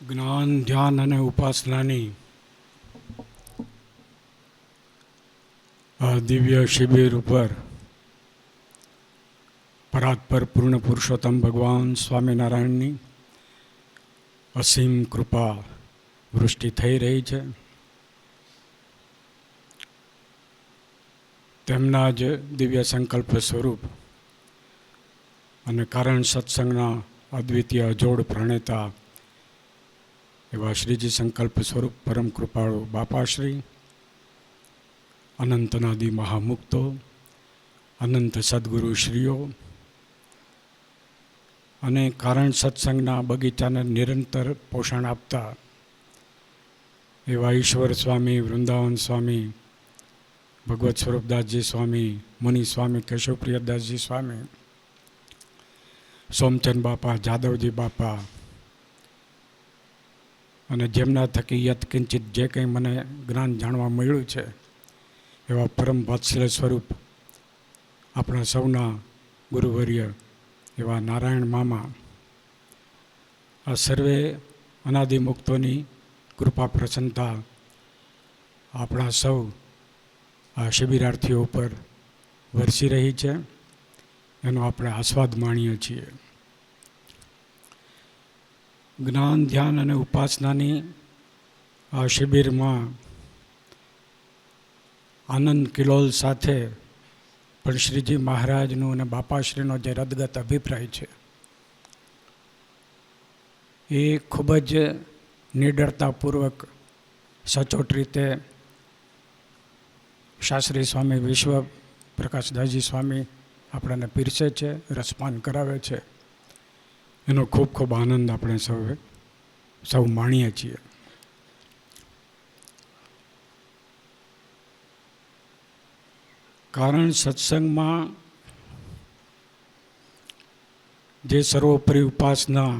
જ્ઞાન, ધ્યાન અને ઉપાસનાની આ દિવ્ય શિબિર ઉપર પરાત્પર પૂર્ણ પુરુષોત્તમ ભગવાન સ્વામિનારાયણની અસીમ કૃપા વૃષ્ટિ થઈ રહી છે. તેમના જ દિવ્ય સંકલ્પ સ્વરૂપ અને કારણ સત્સંગના અદ્વિતીય અજોડ પ્રણેતા એવા શ્રીજી સંકલ્પ સ્વરૂપ પરમ કૃપાળુ બાપાશ્રી, અનંતનાદિ મહામુક્તો, અનંત સદગુરુશ્રીઓ અને કારણ સત્સંગના બગીચાને નિરંતર પોષણ આપતા એવા ઈશ્વર સ્વામી, વૃંદાવન સ્વામી, ભગવત સ્વરૂપદાસજી સ્વામી, મુનિ સ્વામી કેશવપ્રિયદાસજી સ્વામી, સોમચંદ બાપા, જાદવજી બાપા અને જેમના થકી યત્કિંચિત જે કંઈ મને જ્ઞાન જાણવા મળ્યું છે એવા પરમ વાત્સલ્ય સ્વરૂપ આપણા સૌના ગુરુવર્ય એવા નારાયણ મામા, આ સર્વે અનાદિમુક્તોની કૃપા પ્રસન્નતા આપણા સૌ આ શિબિરાર્થીઓ ઉપર વરસી રહી છે, એનો આપણે આસ્વાદ માણીએ છીએ. જ્ઞાન, ધ્યાન અને ઉપાસનાની આ શિબિરમાં આનંદ કિલોલ સાથે પણ શ્રીજી મહારાજનું અને બાપાશ્રીનો જે રદગત અભિપ્રાય છે એ ખૂબ જ નિડરતાપૂર્વક સચોટ રીતે શાસ્ત્રી સ્વામી વિશ્વ પ્રકાશદાસજી સ્વામી આપણને પીરસે છે, રસપાન કરાવે છે. એનો ખૂબ ખૂબ આનંદ આપણે સૌ માણીએ છીએ. કારણ સત્સંગમાં જે સર્વોપરી ઉપાસના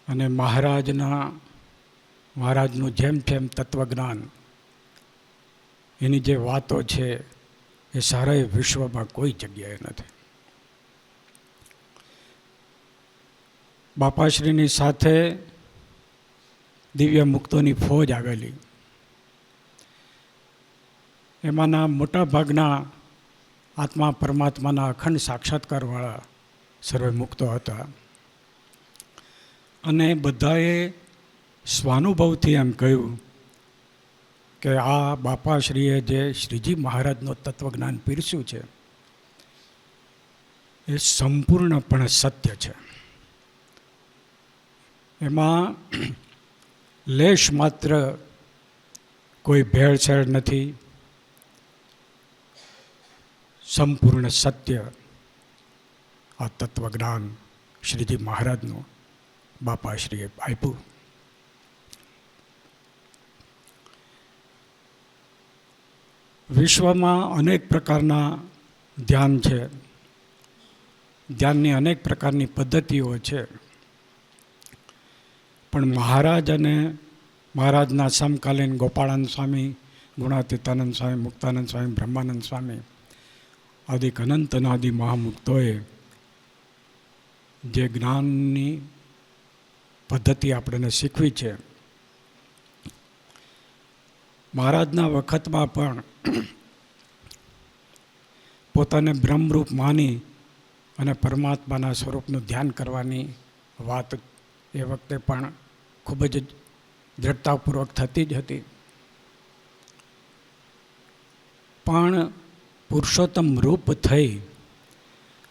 અને મહારાજનું જેમ જેમ તત્વજ્ઞાન એની જે વાતો છે એ સારા વિશ્વમાં કોઈ જગ્યાએ નથી. બાપાશ્રીની સાથે દિવ્ય મુક્તોની ફોજ આવેલી, એમાંના મોટા ભાગના આત્મા પરમાત્માના અખંડ સાક્ષાત્કારવાળા સર્વે મુક્તો હતા અને બધાએ સ્વાનુભવથી એમ કહ્યું કે આ બાપાશ્રીએ જે શ્રીજી મહારાજનું તત્વજ્ઞાન પીરસ્યું છે એ સંપૂર્ણપણે સત્ય છે. એમાં લેશ માત્ર કોઈ ભેળસેળ નથી, સંપૂર્ણ સત્ય આ તત્વજ્ઞાન શ્રીજી મહારાજનું બાપાશ્રીએ આપ્યું. વિશ્વમાં અનેક પ્રકારના ધ્યાન છે, ધ્યાનની અનેક પ્રકારની પદ્ધતિઓ છે, પણ મહારાજ અને મહારાજના સમકાલીન ગોપાળાનંદ સ્વામી, ગુણાતીતાનંદ સ્વામી, મુક્તાનંદ સ્વામી, બ્રહ્માનંદ સ્વામી આદિક અનંત અનાદિ મહામુક્તોએ જે જ્ઞાનની પદ્ધતિ આપણને શીખવી છે, મહારાજના વખતમાં પણ પોતાને બ્રહ્મરૂપ માની અને પરમાત્માના સ્વરૂપનું ધ્યાન કરવાની વાત એ વખતે પણ ખૂબ જ દ્રઢતાપૂર્વક થતી જ હતી. પણ પુરુષોત્તમ રૂપ થઈ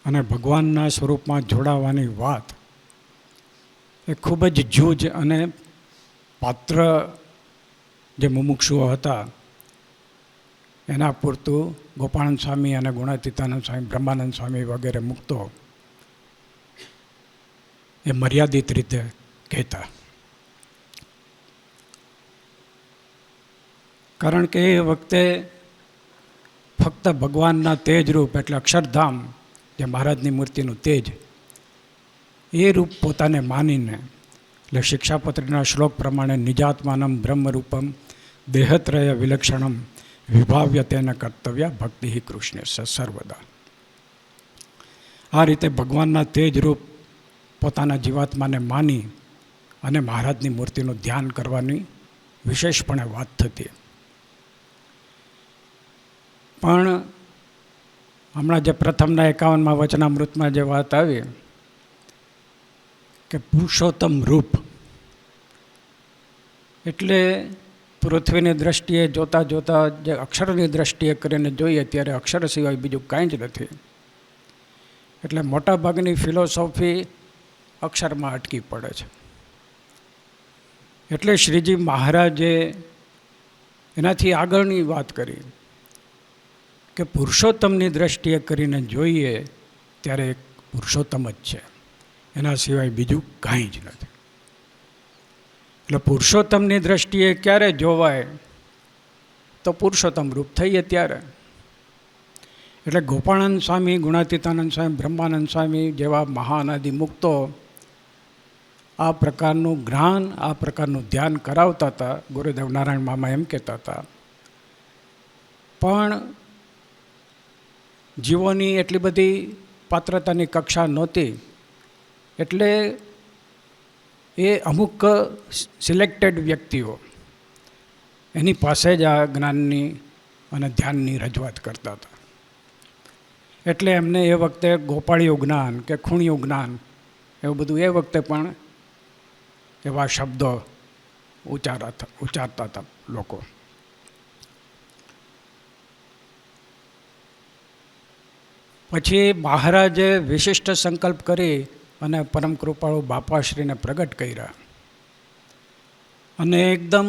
અને ભગવાનના સ્વરૂપમાં જોડાવાની વાત એ ખૂબ જ જૂજ અને પાત્ર જે મુમુક્ષુઓ હતા એના પૂરતું ગોપાળાનંદ સ્વામી અને ગુણાતીતાનંદ સ્વામી, બ્રહ્માનંદ સ્વામી વગેરે મુક્તો એ મર્યાદિત રીતે કહેતા. કારણ કે એ વખતે ફક્ત ભગવાનના તેજરૂપ એટલે અક્ષરધામ જે મહારાજની મૂર્તિનું તેજ એ રૂપ પોતાને માનીને, એટલે શિક્ષાપત્રીના શ્લોક પ્રમાણે નિજાત્માનમ બ્રહ્મરૂપમ દેહત્રય વિલક્ષણમ વિભાવ્ય તેન કર્તવ્ય ભક્તિ કૃષ્ણ સર્વદા. આ રીતે ભગવાનના તેજરૂપ પોતાના જીવાત્માને માની અને મહારાજની મૂર્તિનું ધ્યાન કરવાની વિશેષપણે વાત થતી. પણ હમણાં જે પ્રથમના 51માં વચનામૃતમાં જે વાત આવી કે પુરુષોત્તમ રૂપ, એટલે પૃથ્વીની દ્રષ્ટિએ જોતાં જોતાં જે અક્ષરની દ્રષ્ટિએ કરીને જોઈએ ત્યારે અક્ષર સિવાય બીજું કાંઈ જ નથી. એટલે મોટાભાગની ફિલોસોફી અક્ષરમાં અટકી પડે છે. એટલે શ્રીજી મહારાજે એનાથી આગળની વાત કરી કે પુરુષોત્તમની દ્રષ્ટિએ કરીને જોઈએ ત્યારે એક પુરુષોત્તમ જ છે, એના સિવાય બીજું કાંઈ જ નથી. એટલે પુરુષોત્તમની દ્રષ્ટિએ ક્યારે જોવાય તો પુરુષોત્તમ રૂપ થઈએ ત્યારે. એટલે ગોપાળાનંદ સ્વામી, ગુણાતીતાનંદ સ્વામી, બ્રહ્માનંદ સ્વામી જેવા મહાઅનાદિ મુક્તો આ પ્રકારનું જ્ઞાન, આ પ્રકારનું ધ્યાન કરાવતા હતા. ગુરુદેવ નારાયણ મામા એમ કહેતા હતા, પણ જીવોની એટલી બધી પાત્રતાની કક્ષા નહોતી, એટલે એ અમુક સિલેક્ટેડ વ્યક્તિઓ એની પાસે જ આ જ્ઞાનની અને ધ્યાનની રજૂઆત કરતા હતા. એટલે એમને એ વખતે ગોપાળિયું જ્ઞાન કે ખૂણિયું જ્ઞાન એવું બધું એ વખતે પણ એવા શબ્દો ઉચ્ચારતા હતા લોકો. પછી મહારાજે વિશિષ્ટ સંકલ્પ કરી અને પરમ કૃપાળુ બાપાશ્રીને પ્રગટ કર્યા અને એકદમ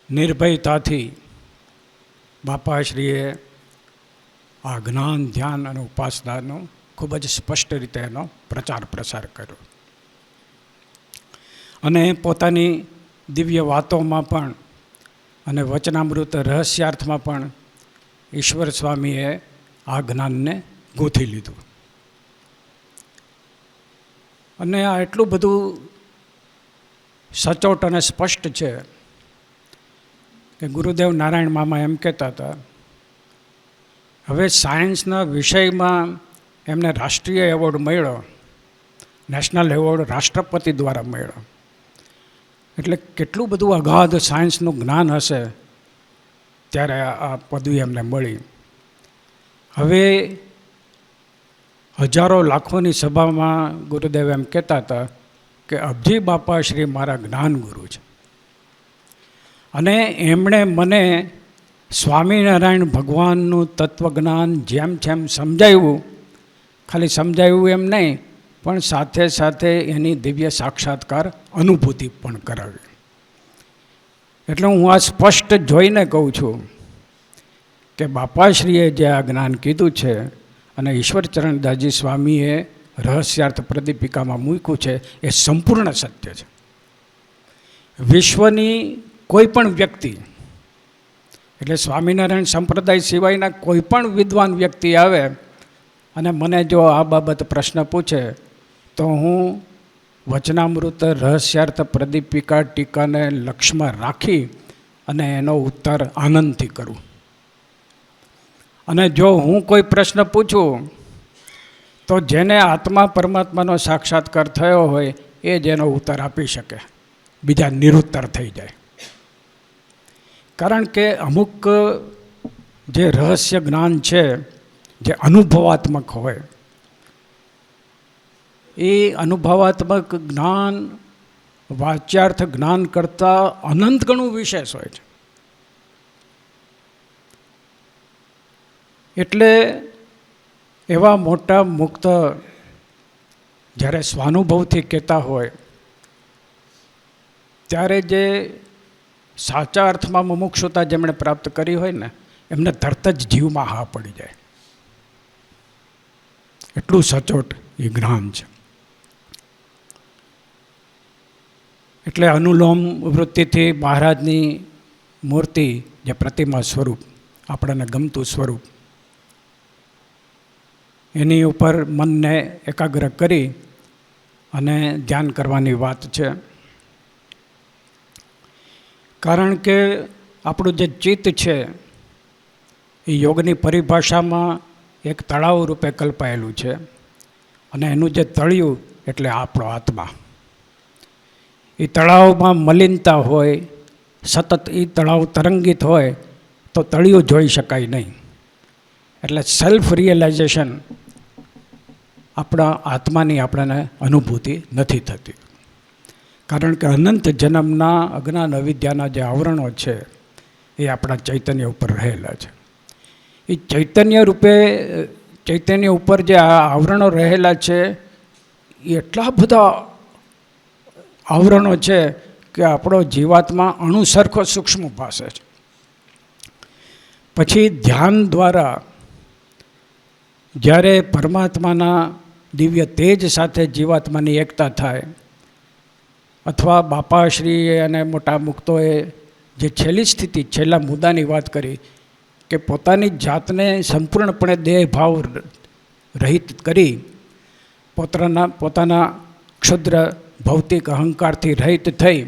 નિર્ભયતાથી બાપાશ્રીએ આ જ્ઞાન, ધ્યાન અને ઉપાસનાનો ખૂબ જ સ્પષ્ટ રીતે એનો પ્રચાર પ્રસાર કર્યો. અને પોતાની દિવ્ય વાતોમાં પણ અને વચનામૃત રહસ્યાર્થમાં પણ ઈશ્વર સ્વામીએ આ જ્ઞાનને ગૂંથી લીધું. અને આ એટલું બધું સચોટ અને સ્પષ્ટ છે કે ગુરુદેવ નારાયણ મામા એમ કહેતા હતા, હવે સાયન્સના વિષયમાં એમને રાષ્ટ્રીય એવોર્ડ મળ્યો, નેશનલ એવોર્ડ રાષ્ટ્રપતિ દ્વારા મળ્યો. એટલે કેટલું બધું અગાધ સાયન્સનું જ્ઞાન હશે ત્યારે આ પદવી એમને મળી. હવે હજારો લાખોની સભામાં ગુરુદેવ એમ કહેતા હતા કે અબજી બાપા શ્રી મારા જ્ઞાન ગુરુ છે, અને એમણે મને સ્વામિનારાયણ ભગવાનનું તત્વજ્ઞાન જેમ જેમ સમજાવ્યું, ખાલી સમજાવ્યું એમ નહીં પણ સાથે સાથે એની દિવ્ય સાક્ષાત્કાર અનુભૂતિ પણ કરાવી. એટલે હું આ સ્પષ્ટ જોઈને કહું છું કે બાપાશ્રીએ જે આ જ્ઞાન કીધું છે અને ઈશ્વરચરણદાસજી સ્વામીએ રહસ્યાર્થ પ્રદીપિકામાં મૂક્યું છે એ સંપૂર્ણ સત્ય છે. વિશ્વની કોઈ પણ વ્યક્તિ, એટલે સ્વામિનારાયણ સંપ્રદાય સિવાયના કોઈ પણ વિદ્વાન વ્યક્તિ આવે અને મને જો આ બાબત પ્રશ્ન પૂછે તો હું વચનામૃત રહસ્યાર્થ પ્રદીપિકા ટીકાને લક્ષ્યમાં રાખી અને એનો ઉત્તર આનંદથી કરું. અને જો હું કોઈ પ્રશ્ન પૂછું તો જેને આત્મા પરમાત્માનો સાક્ષાત્કાર થયો હોય એ જ એનો ઉત્તર આપી શકે, બીજા નિરુત્તર થઈ જાય. કારણ કે અમુક જે રહસ્ય જ્ઞાન છે જે અનુભવાત્મક હોય, એ અનુભવાત્મક જ્ઞાન વાચ્યાર્થ જ્ઞાન કરતાં અનંત ગણું વિશેષ હોય છે. એટલે એવા મોટા મુક્ત જ્યારે સ્વાનુભવથી કહેતા હોય ત્યારે જે સાચા અર્થમાં મુમુક્ષુતા જેમણે પ્રાપ્ત કરી હોય ને એમને તરત જ જીવમાં હા પડી જાય, એટલું સચોટ એ જ્ઞાન છે. એટલે અનુલોમ વૃત્તિથી મહારાજની મૂર્તિ જે પ્રતિમા સ્વરૂપ, આપણને ગમતું સ્વરૂપ, એની ઉપર મનને એકાગ્ર કરી અને ધ્યાન કરવાની વાત છે. કારણ કે આપણું જે ચિત્ત છે એ યોગની પરિભાષામાં એક તળાવ રૂપે કલ્પાયેલું છે, અને એનું જે તળિયું એટલે આપણો આત્મા. એ તળાવમાં મલિનતા હોય, સતત એ તળાવ તરંગિત હોય તો તળિયું જોઈ શકાય નહીં. એટલે સેલ્ફ રિયલાઇઝેશન આપણા આત્માની આપણને અનુભૂતિ નથી થતી. કારણ કે અનંત જન્મના અજ્ઞાન અવિદ્યાના જે આવરણો છે એ આપણા ચૈતન્ય ઉપર રહેલા છે. એ ચૈતન્ય ઉપર જે આ આવરણો રહેલા છે એ એટલા બધા આવરણો છે કે આપણો જીવાત્મા અણુ સરખો સૂક્ષ્મ ભાષે છે. પછી ધ્યાન દ્વારા જ્યારે પરમાત્માના દિવ્ય તેજ સાથે જીવાત્માની એકતા થાય, અથવા બાપાશ્રી અને મોટા મુક્તોએ જે છેલ્લી સ્થિતિ, છેલ્લા મુદ્દાની વાત કરી કે પોતાની જાતને સંપૂર્ણપણે દેહભાવ રહિત કરી પોતાના ક્ષુદ્ર ભૌતિક અહંકારથી રહિત થઈ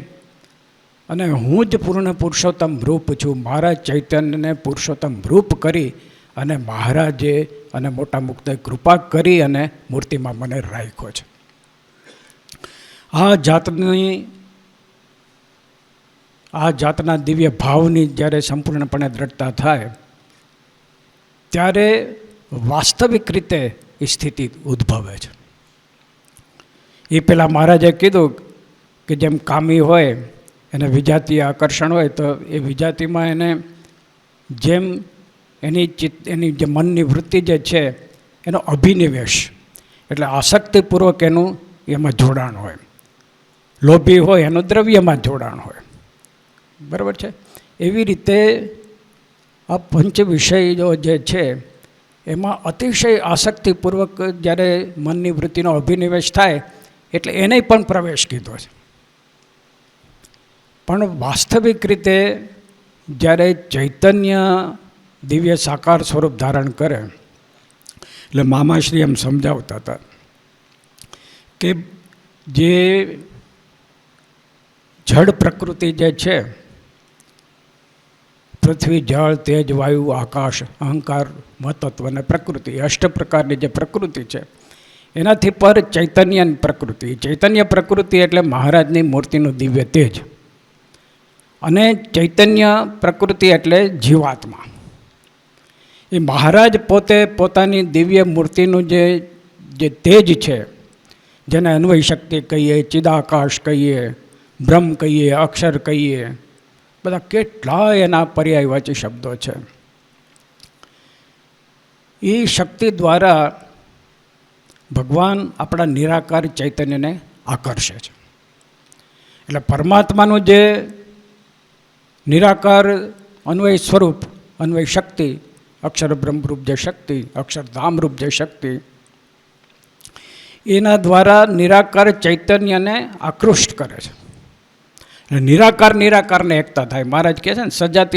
અને હું જ પૂર્ણ પુરુષોત્તમ રૂપ છું, મારા ચૈતન્યને પુરુષોત્તમ રૂપ કરી અને મહારાજે અને મોટા મુક્તોએ કૃપા કરી અને મૂર્તિમાં મને રાખ્યો છે. આ જાતના દિવ્ય ભાવની જ્યારે સંપૂર્ણપણે દ્રઢતા થાય ત્યારે વાસ્તવિક રીતે એ સ્થિતિ ઉદ્ભવે છે. એ પહેલાં મહારાજે કીધું કે જેમ કામી હોય એને વિજાતીય આકર્ષણ હોય, તો એ વિજાતિમાં એને જેમ એની જે મનની વૃત્તિ જે છે એનો અભિનિવેશ એટલે આસક્તિપૂર્વક એનું એમાં જોડાણ હોય. લોભી હોય એનું દ્રવ્યમાં જોડાણ હોય. બરાબર છે. એવી રીતે આ પંચ વિષયો જે છે એમાં અતિશય આસક્તિપૂર્વક જ્યારે મનની વૃત્તિનો અભિનિવેશ થાય એટલે એને પણ પ્રવેશ કીધો છે. પણ વાસ્તવિક રીતે જ્યારે ચૈતન્ય દિવ્ય સાકાર સ્વરૂપ ધારણ કરે એટલે મામાશ્રી એમ સમજાવતા હતા કે જે જડ પ્રકૃતિ જે છે, પૃથ્વી, જળ, તેજ, વાયુ, આકાશ, અહંકાર, મહત્ત્વ અને પ્રકૃતિ, અષ્ટ પ્રકારની જે પ્રકૃતિ છે એનાથી પર ચૈતન્ય પ્રકૃતિ. ચૈતન્ય પ્રકૃતિ એટલે મહારાજની મૂર્તિનું દિવ્ય તેજ, અને ચૈતન્ય પ્રકૃતિ એટલે જીવાત્મા. એ મહારાજ પોતે પોતાની દિવ્ય મૂર્તિનું જે તેજ છે, જેને અન્વય શક્તિ કહીએ, ચિદાકાશ કહીએ, બ્રહ્મ કહીએ, અક્ષર કહીએ, બધા કેટલાય એના પર્યાયવાચી શબ્દો છે. એ શક્તિ દ્વારા ભગવાન આપણા નિરાકાર ચૈતન્યને આકર્ષે છે. એટલે પરમાત્માનું જે નિરાકાર અન્વય સ્વરૂપ, અન્વય શક્તિ, અક્ષર બ્રહ્મરૂપ જે શક્તિ, અક્ષરધામરૂપ જે શક્તિ, એના દ્વારા નિરાકાર ચૈતન્યને આકૃષ્ટ કરે છે. નિરાકારને એકતા થાય. મહારાજ કહે છે ને,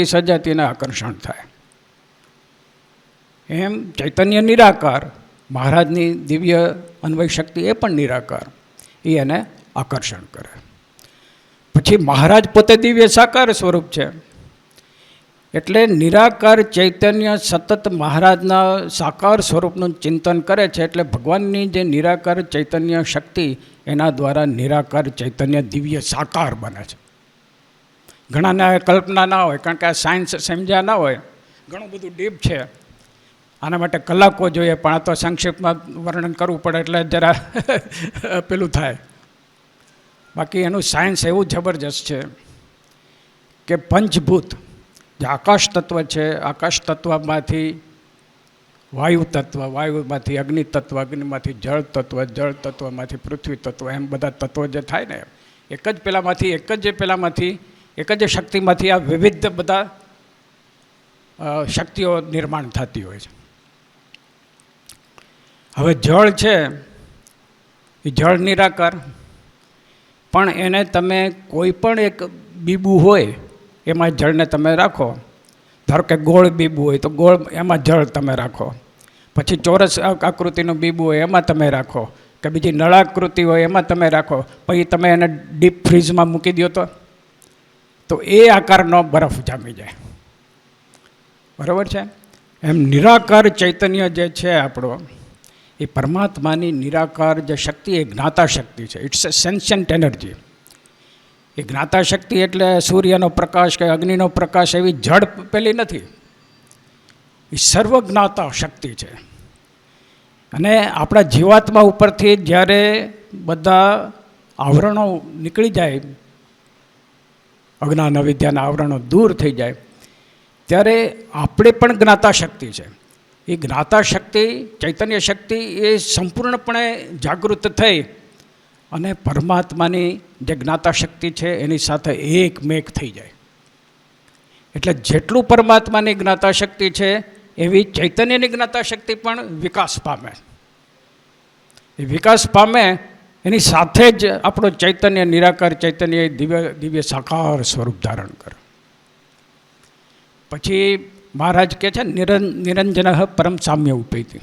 સજાતીને આકર્ષણ થાય. એમ ચૈતન્ય નિરાકાર, મહારાજની દિવ્ય અન્વય શક્તિ એ પણ નિરાકાર, એ એને આકર્ષણ કરે. પછી મહારાજ પોતે દિવ્ય સાકાર સ્વરૂપ છે એટલે નિરાકાર ચૈતન્ય સતત મહારાજના સાકાર સ્વરૂપનું ચિંતન કરે છે. એટલે ભગવાનની જે નિરાકાર ચૈતન્ય શક્તિ એના દ્વારા નિરાકાર ચૈતન્ય દિવ્ય સાકાર બને છે. ઘણાને કલ્પના ના હોય, કારણ કે આ સાયન્સ સમજ્યા ના હોય, ઘણું બધું ડીપ છે, આના માટે કલાકો જોઈએ, પણ આ તો સંક્ષિપ્તમાં વર્ણન કરવું પડે એટલે જરા પેલું થાય. બાકી એનું સાયન્સ એવું જબરજસ્ત છે કે પંચભૂત જે આકાશ તત્વ છે, આકાશ તત્વમાંથી વાયુ તત્વ, વાયુમાંથી અગ્નિ તત્વ, અગ્નિમાંથી જળ તત્વ, જળ તત્વમાંથી પૃથ્વી તત્વ, એમ બધા તત્વો જે થાય ને, એક જ શક્તિમાંથી આ વિવિધ બધા શક્તિઓ નિર્માણ થતી હોય છે. હવે જળ છે એ જળ નિરાકાર, પણ એને તમે કોઈ પણ એક બીબું હોય એમાં જળને તમે રાખો. ધારો કે ગોળ બીબું હોય તો ગોળ એમાં જળ તમે રાખો. પછી ચોરસ આકૃતિનું બીબું હોય એમાં તમે રાખો, કે બીજી નળાકૃતિ હોય એમાં તમે રાખો. પછી તમે એને ડીપ ફ્રીઝમાં મૂકી દો તો એ આકારનો બરફ જામી જાય. બરાબર છે. એમ નિરાકાર ચૈતન્ય જે છે આપણો, એ પરમાત્માની નિરાકાર જે શક્તિ એ જ્ઞાતા શક્તિ છે. It's a સેન્શન્ટ energy. એ જ્ઞાતા શક્તિ એટલે સૂર્યનો પ્રકાશ કે અગ્નિનો પ્રકાશ એવી જડ પેલી નથી. એ સર્વજ્ઞાતા શક્તિ છે. અને આપણા જીવાત્મા ઉપરથી જ્યારે બધા આવરણો નીકળી જાય, અજ્ઞાન અવિદ્યાના આવરણો દૂર થઈ જાય, ત્યારે આપણે પણ જ્ઞાતા શક્તિ છે. એ જ્ઞાતા શક્તિ, ચૈતન્ય શક્તિ એ સંપૂર્ણપણે જાગૃત થઈ અને પરમાત્માની જે જ્ઞાતા શક્તિ છે એની સાથે એકમેક થઈ જાય. એટલે જેટલું પરમાત્માની જ્ઞાતા શક્તિ છે એવી ચૈતન્યની જ્ઞાતા શક્તિ પણ વિકાસ પામે. એ વિકાસ પામે એની સાથે જ આપણો ચૈતન્ય, નિરાકાર ચૈતન્ય દિવ્ય સાકાર સ્વરૂપ ધારણ કરે. પછી મહારાજ કહે છે નિરંજન પરમ સામ્ય ઉપૈતિ.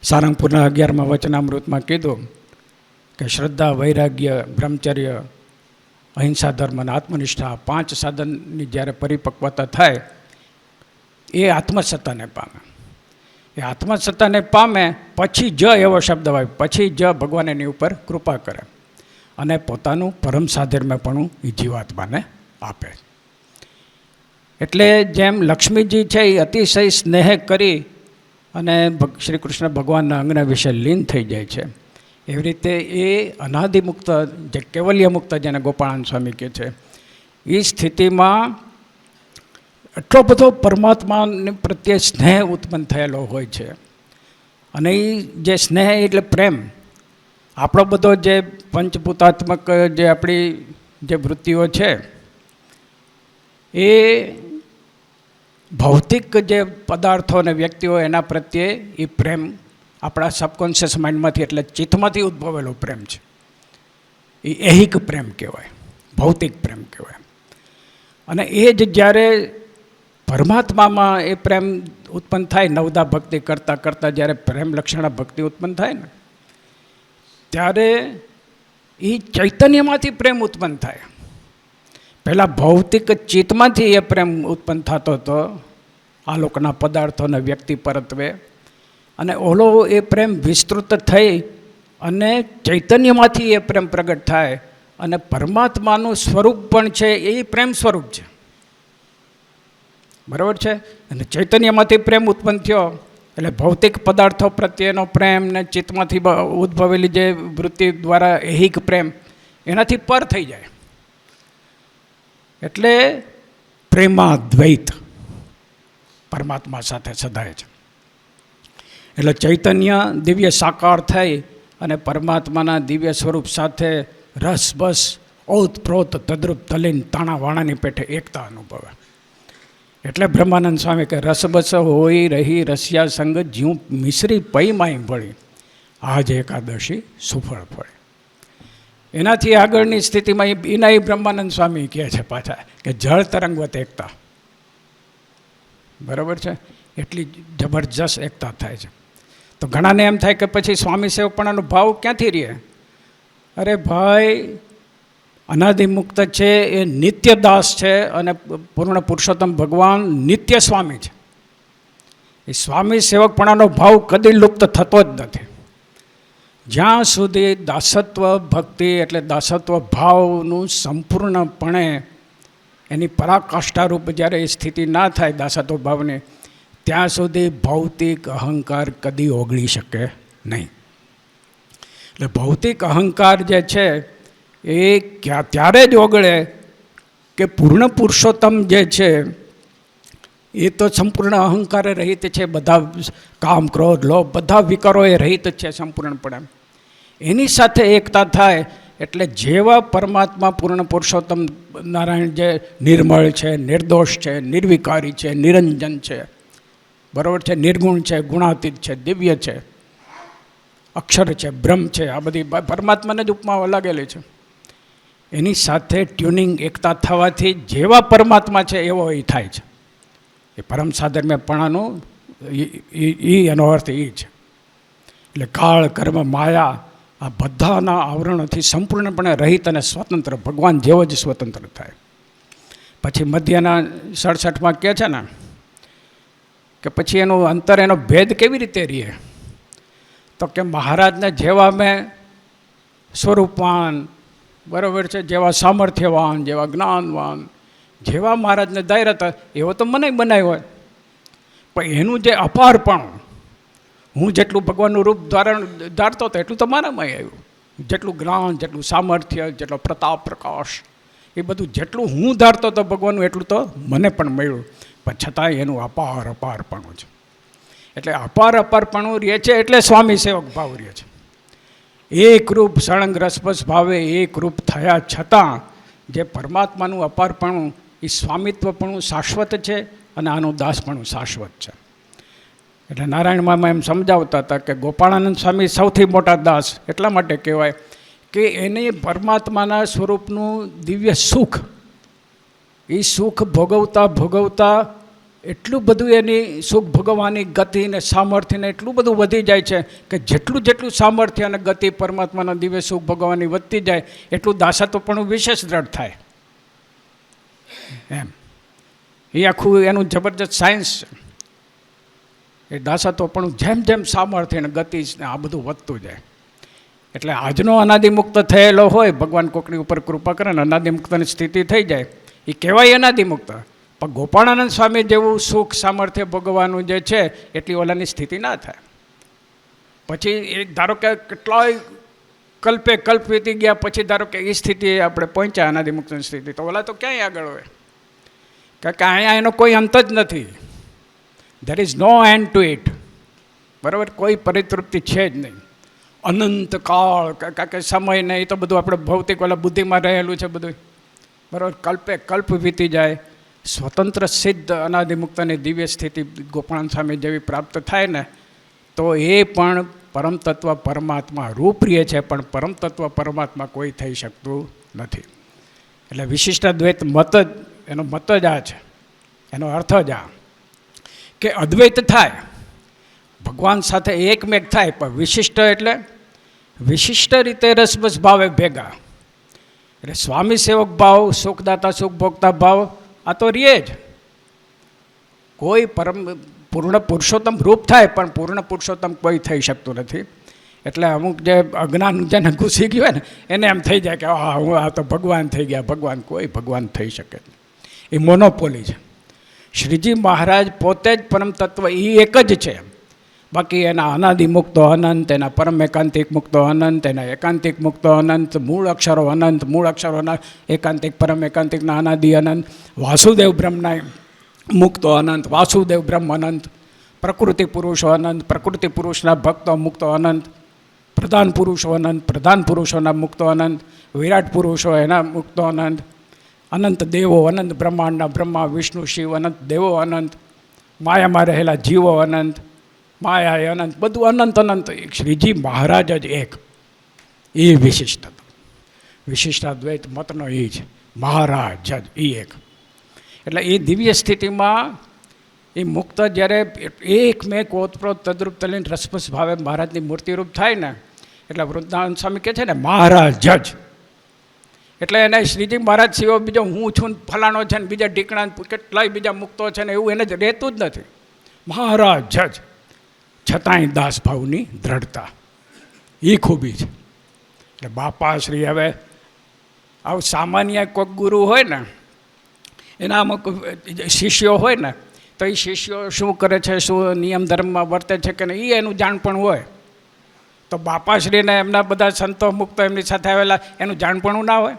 સારંગપુરના 11મા વચનામૃતમાં કીધું કે શ્રદ્ધા, વૈરાગ્ય, બ્રહ્મચર્ય, અહિંસા, ધર્મ અને આત્મનિષ્ઠા 5 સાધનની જ્યારે પરિપક્વતા થાય એ આત્મસત્તાને પામે. એ આત્મસત્તાને પામે પછી જ એવો શબ્દ હોય, પછી જ ભગવાન એની ઉપર કૃપા કરે અને પોતાનું પરમ સાધર્મ્યપણું એ જીવાત્માને આપે. એટલે જેમ લક્ષ્મીજી છે એ અતિશય સ્નેહ કરી અને શ્રી કૃષ્ણ ભગવાનના અંગના વિશે લીન થઈ જાય છે, એવી રીતે એ અનાદિમુક્ત, જે કેવલ્ય મુક્ત જેને ગોપાળાન સ્વામી કહે છે, એ સ્થિતિમાં એટલો બધો પરમાત્માની પ્રત્યે સ્નેહ ઉત્પન્ન થયેલો હોય છે. અને એ જે સ્નેહ એટલે પ્રેમ, આપણો બધો જે પંચભૂતાત્મક જે આપણી જે વૃત્તિઓ છે એ ભૌતિક જે પદાર્થો અને વ્યક્તિઓ એના પ્રત્યે એ પ્રેમ આપણા સબકોન્શિયસ માઇન્ડમાંથી, એટલે ચિત્તમાંથી ઉદ્ભવેલો પ્રેમ છે. એ ઐહિક પ્રેમ કહેવાય, ભૌતિક પ્રેમ કહેવાય. અને એ જ જ્યારે પરમાત્મામાં એ પ્રેમ ઉત્પન્ન થાય, નવદા ભક્તિ કરતાં કરતાં જ્યારે પ્રેમ લક્ષણા ભક્તિ ઉત્પન્ન થાય ને, ત્યારે એ ચૈતન્યમાંથી પ્રેમ ઉત્પન્ન થાય. પહેલાં ભૌતિક ચિત્તમાંથી એ પ્રેમ ઉત્પન્ન થતો હતો આ લોકોના પદાર્થોને વ્યક્તિ પરત્વે, અને ઓલો એ પ્રેમ વિસ્તૃત થઈ અને ચૈતન્યમાંથી એ પ્રેમ પ્રગટ થાય અને પરમાત્માનું સ્વરૂપ પણ છે એ પ્રેમ સ્વરૂપ છે. બરાબર છે? અને ચૈતન્યમાંથી પ્રેમ ઉત્પન્ન થયો એટલે ભૌતિક પદાર્થો પ્રત્યેનો પ્રેમ ને ચિત્તમાંથી ઉદ્ભવેલી જે વૃત્તિ દ્વારા ઐહિક પ્રેમ એનાથી પર થઈ જાય. એટલે પ્રેમાદ્વૈત પરમાત્મા સાથે સધાય છે. એટલે ચૈતન્ય દિવ્ય સાકાર થઈ અને પરમાત્માના દિવ્ય સ્વરૂપ સાથે રસ બસ ઓત પ્રોત તદ્રુપ તલીન તાણા વાણાની પેઠે એકતા અનુભવે. એટલે બ્રહ્માનંદ સ્વામી કે રસબસ હોઈ રહી રસિયા સંગ જ્યું મિશ્રી પૈ માય ભળી આજ એકાદશી સુફળ ફળે. એનાથી આગળની સ્થિતિમાં એના બ્રહ્માનંદ સ્વામી કહે છે પાછા કે જળ તરંગવત એકતા. બરાબર છે? એટલી જબરજસ્ત એકતા થાય છે. તો ઘણાને એમ થાય કે પછી સ્વામી સેવકપણાનો ભાવ ક્યાંથી રહે? અરે ભાઈ, અનાદિમુક્ત છે એ નિત્ય દાસ છે અને પૂર્ણ પુરુષોત્તમ ભગવાન નિત્ય સ્વામી છે. એ સ્વામી સેવકપણાનો ભાવ કદી લુપ્ત થતો જ નથી. જ્યાં સુધી દાસત્વ ભક્તિ એટલે દાસત્વ ભાવનું સંપૂર્ણપણે એની પરાકાષ્ઠારૂપ જ્યારે એ સ્થિતિ ના થાય દાસત્વ ભાવની, ત્યાં સુધી ભૌતિક અહંકાર કદી ઓગળી શકે નહીં. એટલે ભૌતિક અહંકાર જે છે એ ત્યારે જ ઓગળે કે પૂર્ણ પુરુષોત્તમ જે છે એ તો સંપૂર્ણ અહંકારે રહિત છે. બધા કામ, ક્રોધ, લોભ બધા વિકારોએ રહિત છે સંપૂર્ણપણે. એની સાથે એકતા થાય એટલે જેવા પરમાત્મા પૂર્ણ પુરુષોત્તમ નારાયણ જે નિર્મળ છે, નિર્દોષ છે, નિર્વિકારી છે, નિરંજન છે, બરાબર છે, નિર્ગુણ છે, ગુણાતીત છે, દિવ્ય છે, અક્ષર છે, બ્રહ્મ છે, આ બધી પરમાત્માને જ ઉપમાઓ લાગેલી છે. એની સાથે ટ્યુનિંગ એકતા થવાથી જેવા પરમાત્મા છે એવો એ થાય છે. એ પરમ સાધર્મ્યપણાનું એનો અર્થ એ છે. એટલે કાળ, કર્મ, માયા આ બધાના આવરણોથી સંપૂર્ણપણે રહિત અને સ્વતંત્ર, ભગવાન જેવો જ સ્વતંત્ર થાય. પછી મધ્યના 67માં કહે છે ને કે પછી એનું અંતર, એનો ભેદ કેવી રીતે રહે? તો કે મહારાજને જેવા મેં સ્વરૂપવાન, બરાબર છે, જેવા સામર્થ્યવાન, જેવા જ્ઞાનવાન, જેવા મહારાજને દાયરા હતા એવો તો મને બનાવ્યો હોય. પણ એનું જે અપારપણું, હું જેટલું ભગવાનનું રૂપ ધારતો હતો એટલું તો મારામાં આવ્યું. જેટલું જ્ઞાન, જેટલું સામર્થ્ય, જેટલો પ્રતાપ પ્રકાશ, એ બધું જેટલું હું ધારતો હતો ભગવાનનું એટલું તો મને પણ મળ્યું. પણ છતાંય એનું અપારપણું છે. એટલે અપારપણું રહે છે એટલે સ્વામી સેવક ભાવ રહે છે. એક રૂપ સળંગ રસબસ ભાવે એક રૂપ થયા છતાં જે પરમાત્માનું અપારપણું, એ સ્વામિત્વપણું શાશ્વત છે અને આનું દાસપણું શાશ્વત છે. એટલે નારાયણ મામા એમ સમજાવતા હતા કે ગોપાળાનંદ સ્વામી સૌથી મોટા દાસ એટલા માટે કહેવાય કે એને પરમાત્માના સ્વરૂપનું દિવ્ય સુખ, એ સુખ ભોગવતા ભોગવતા એટલું બધું એની સુખ ભોગવવાની ગતિ ને સામર્થ્યને એટલું બધું વધી જાય છે કે જેટલું સામર્થ્ય અને ગતિ પરમાત્માના દિવ્ય સુખ ભોગવવાની વધતી જાય એટલું દાસત્વપણું વિશેષ દ્રઢ થાય. એમ એ આખું એનું જબરજસ્ત સાયન્સ છે. એ દાસત્વપણું જેમ જેમ સામર્થ્ય અને ગતિ આ બધું વધતું જાય. એટલે આજનો અનાદિમુક્ત થયેલો હોય, ભગવાન કોકની ઉપર કૃપા કરે ને અનાદિમુક્તની સ્થિતિ થઈ જાય, એ કહેવાય અનાદિમુક્ત. પણ ગોપાળાનંદ સ્વામી જેવું સુખ સામર્થ્ય ભોગવવાનું જે છે એટલી ઓલાની સ્થિતિ ના થાય. પછી એ ધારો કે કેટલાય કલ્પ વીતી ગયા પછી ધારો કે એ સ્થિતિ આપણે પહોંચ્યા અનાદિમુક્તની સ્થિતિ, તો ઓલા તો ક્યાંય આગળ હોય. કારણ કે અહીંયા એનો કોઈ અંત જ નથી. There is no end to it. બરાબર, કોઈ પરિતૃપ્તિ છે જ નહીં. અનંત કાળ, કારણ કે સમય ને એ તો બધું આપણે ભૌતિક ઓલા બુદ્ધિમાં રહેલું છે બધું. બરાબર, કલ્પ વીતી જાય. સ્વતંત્ર સિદ્ધ અનાદિમુક્તની દિવ્ય સ્થિતિ ગોપાળાનંદ સ્વામી જેવી પ્રાપ્ત થાય ને, તો એ પણ પરમતત્વ પરમાત્મા રૂપ રહે છે, પણ પરમતત્વ પરમાત્મા કોઈ થઈ શકતું નથી. એટલે વિશિષ્ટ દ્વૈત મત જ એનો મત જ આ છે, એનો અર્થ જ આ કે અદ્વૈત થાય, ભગવાન સાથે એકમેક થાય, પણ વિશિષ્ટ એટલે વિશિષ્ટ રીતે રસબસ ભાવે ભેગા. એટલે સ્વામી સેવક ભાવ, સુખદાતા સુખ ભોગતા ભાવ આ તો રીએ જ. કોઈ પૂર્ણ પુરુષોત્તમ રૂપ થાય પણ પૂર્ણ પુરુષોત્તમ કોઈ થઈ શકતું નથી. એટલે અમુક જે અજ્ઞાન જેને ઘૂસી ગયું હોય ને એને એમ થઈ જાય કે હા હું આ તો ભગવાન થઈ ગયા. કોઈ ભગવાન થઈ શકે નહીં, એ મોનોપોલી છે. શ્રીજી મહારાજ પોતે જ પરમ તત્વ એ એક જ છે. બાકી એના અનાદિ મુક્તો અનંત, એના પરમ એકાંતિક મુક્તો અનંત, એના એકાંતિક મુક્તો અનંત, મૂળ અક્ષરો અનંત, મૂળ અક્ષરોના એકાંતિક પરમ એકાંતિકના અનાદિ અનંત, વાસુદેવ બ્રહ્મના મુક્તો અનંત, વાસુદેવ બ્રહ્મ અનંત, પ્રકૃતિ પુરુષો અનંત, પ્રકૃતિ પુરુષના ભક્તો મુક્તો અનંત, પ્રધાન પુરુષો અનંત, પ્રધાન પુરુષોના મુક્તો અનંત, વિરાટ પુરુષો એના મુક્તો અનંત, અનંત દેવો અનંત, બ્રહ્માંડના બ્રહ્મા વિષ્ણુ શિવ અનંત દેવો અનંત, માયામાં રહેલા જીવો અનંત, માયા એ અનંત, બધું અનંત. શ્રીજી મહારાજ જ એક, એ વિશિષ્ટાદ્વૈત મતનો એ છે, મહારાજ જ એ એક. એટલે એ દિવ્ય સ્થિતિમાં એ મુક્ત જ્યારે એકમેક ઓતપ્રોત તદ્રુપ તલીન રસપસ ભાવે મહારાજની મૂર્તિરૂપ થાય ને, એટલે વૃંદાવન સ્વામી કહે છે ને મહારાજ જ. એટલે એને શ્રીજી મહારાજ સિવાય બીજો હું છું ફલાણો છે ને બીજા ઢીકણા કેટલાય બીજા મુક્તો છે ને એવું એને જ રહેતું જ નથી. મહારાજ જ, છતાંય દાસભાવની દ્રઢતા, એ ખૂબી છે. એટલે બાપા શ્રી હવે આવું સામાન્ય કોઈક ગુરુ હોય ને, એના અમુક શિષ્યો હોય ને, તો એ શિષ્યો શું કરે છે, શું નિયમ ધર્મમાં વર્તે છે કે નહીં, એ એનું જાણપણ હોય. તો બાપાશ્રીને એમના બધા સંતો મુક્તો એમની સાથે આવેલા એનું જાણપણું ના હોય.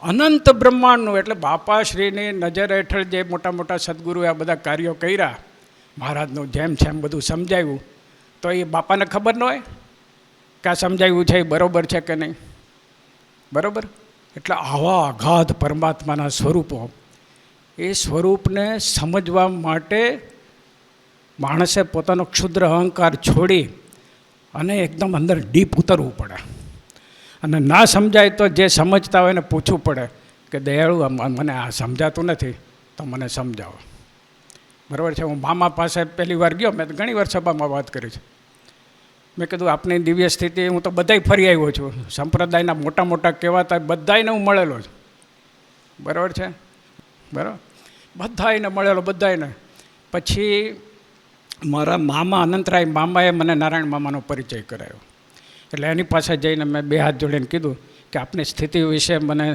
અનંત બ્રહ્માંડનું, એટલે બાપાશ્રીની નજર હેઠળ જે મોટા મોટા સદગુરુએ આ બધા કાર્યો કર્યા, મહારાજનું જેમ છે એમ બધું સમજાવ્યું, તો એ બાપાને ખબર ન હોય કે આ સમજાવ્યું છે એ બરાબર છે કે નહીં. બરાબર, એટલે આવા અગાધ પરમાત્માના સ્વરૂપો, એ સ્વરૂપને સમજવા માટે માણસે પોતાનો ક્ષુદ્ર અહંકાર છોડી અને એકદમ અંદર ડીપ ઉતરવું પડે. અને ના સમજાય તો જે સમજતા હોય એને પૂછવું પડે કે દયાળુ મને આ સમજાતું નથી તો મને સમજાવો. બરાબર છે. હું મામા પાસે પહેલી વાર ગયો, મેં તો ઘણી વાર સભામાં વાત કરી છે. મેં કીધું આપની દિવ્ય સ્થિતિ, હું તો બધાય ફરી આવ્યો છું, સંપ્રદાયના મોટા મોટા કહેવાતા બધાયને હું મળેલો છું. બરાબર છે, બરાબર, બધાયને મળેલો, બધાયને. પછી મારા મામા અનંતરાય મામાએ મને નારાયણ મામાનો પરિચય કરાવ્યો. એટલે એની પાસે જઈને મેં 2 હાથ જોડીને કીધું કે આપની સ્થિતિ વિશે મને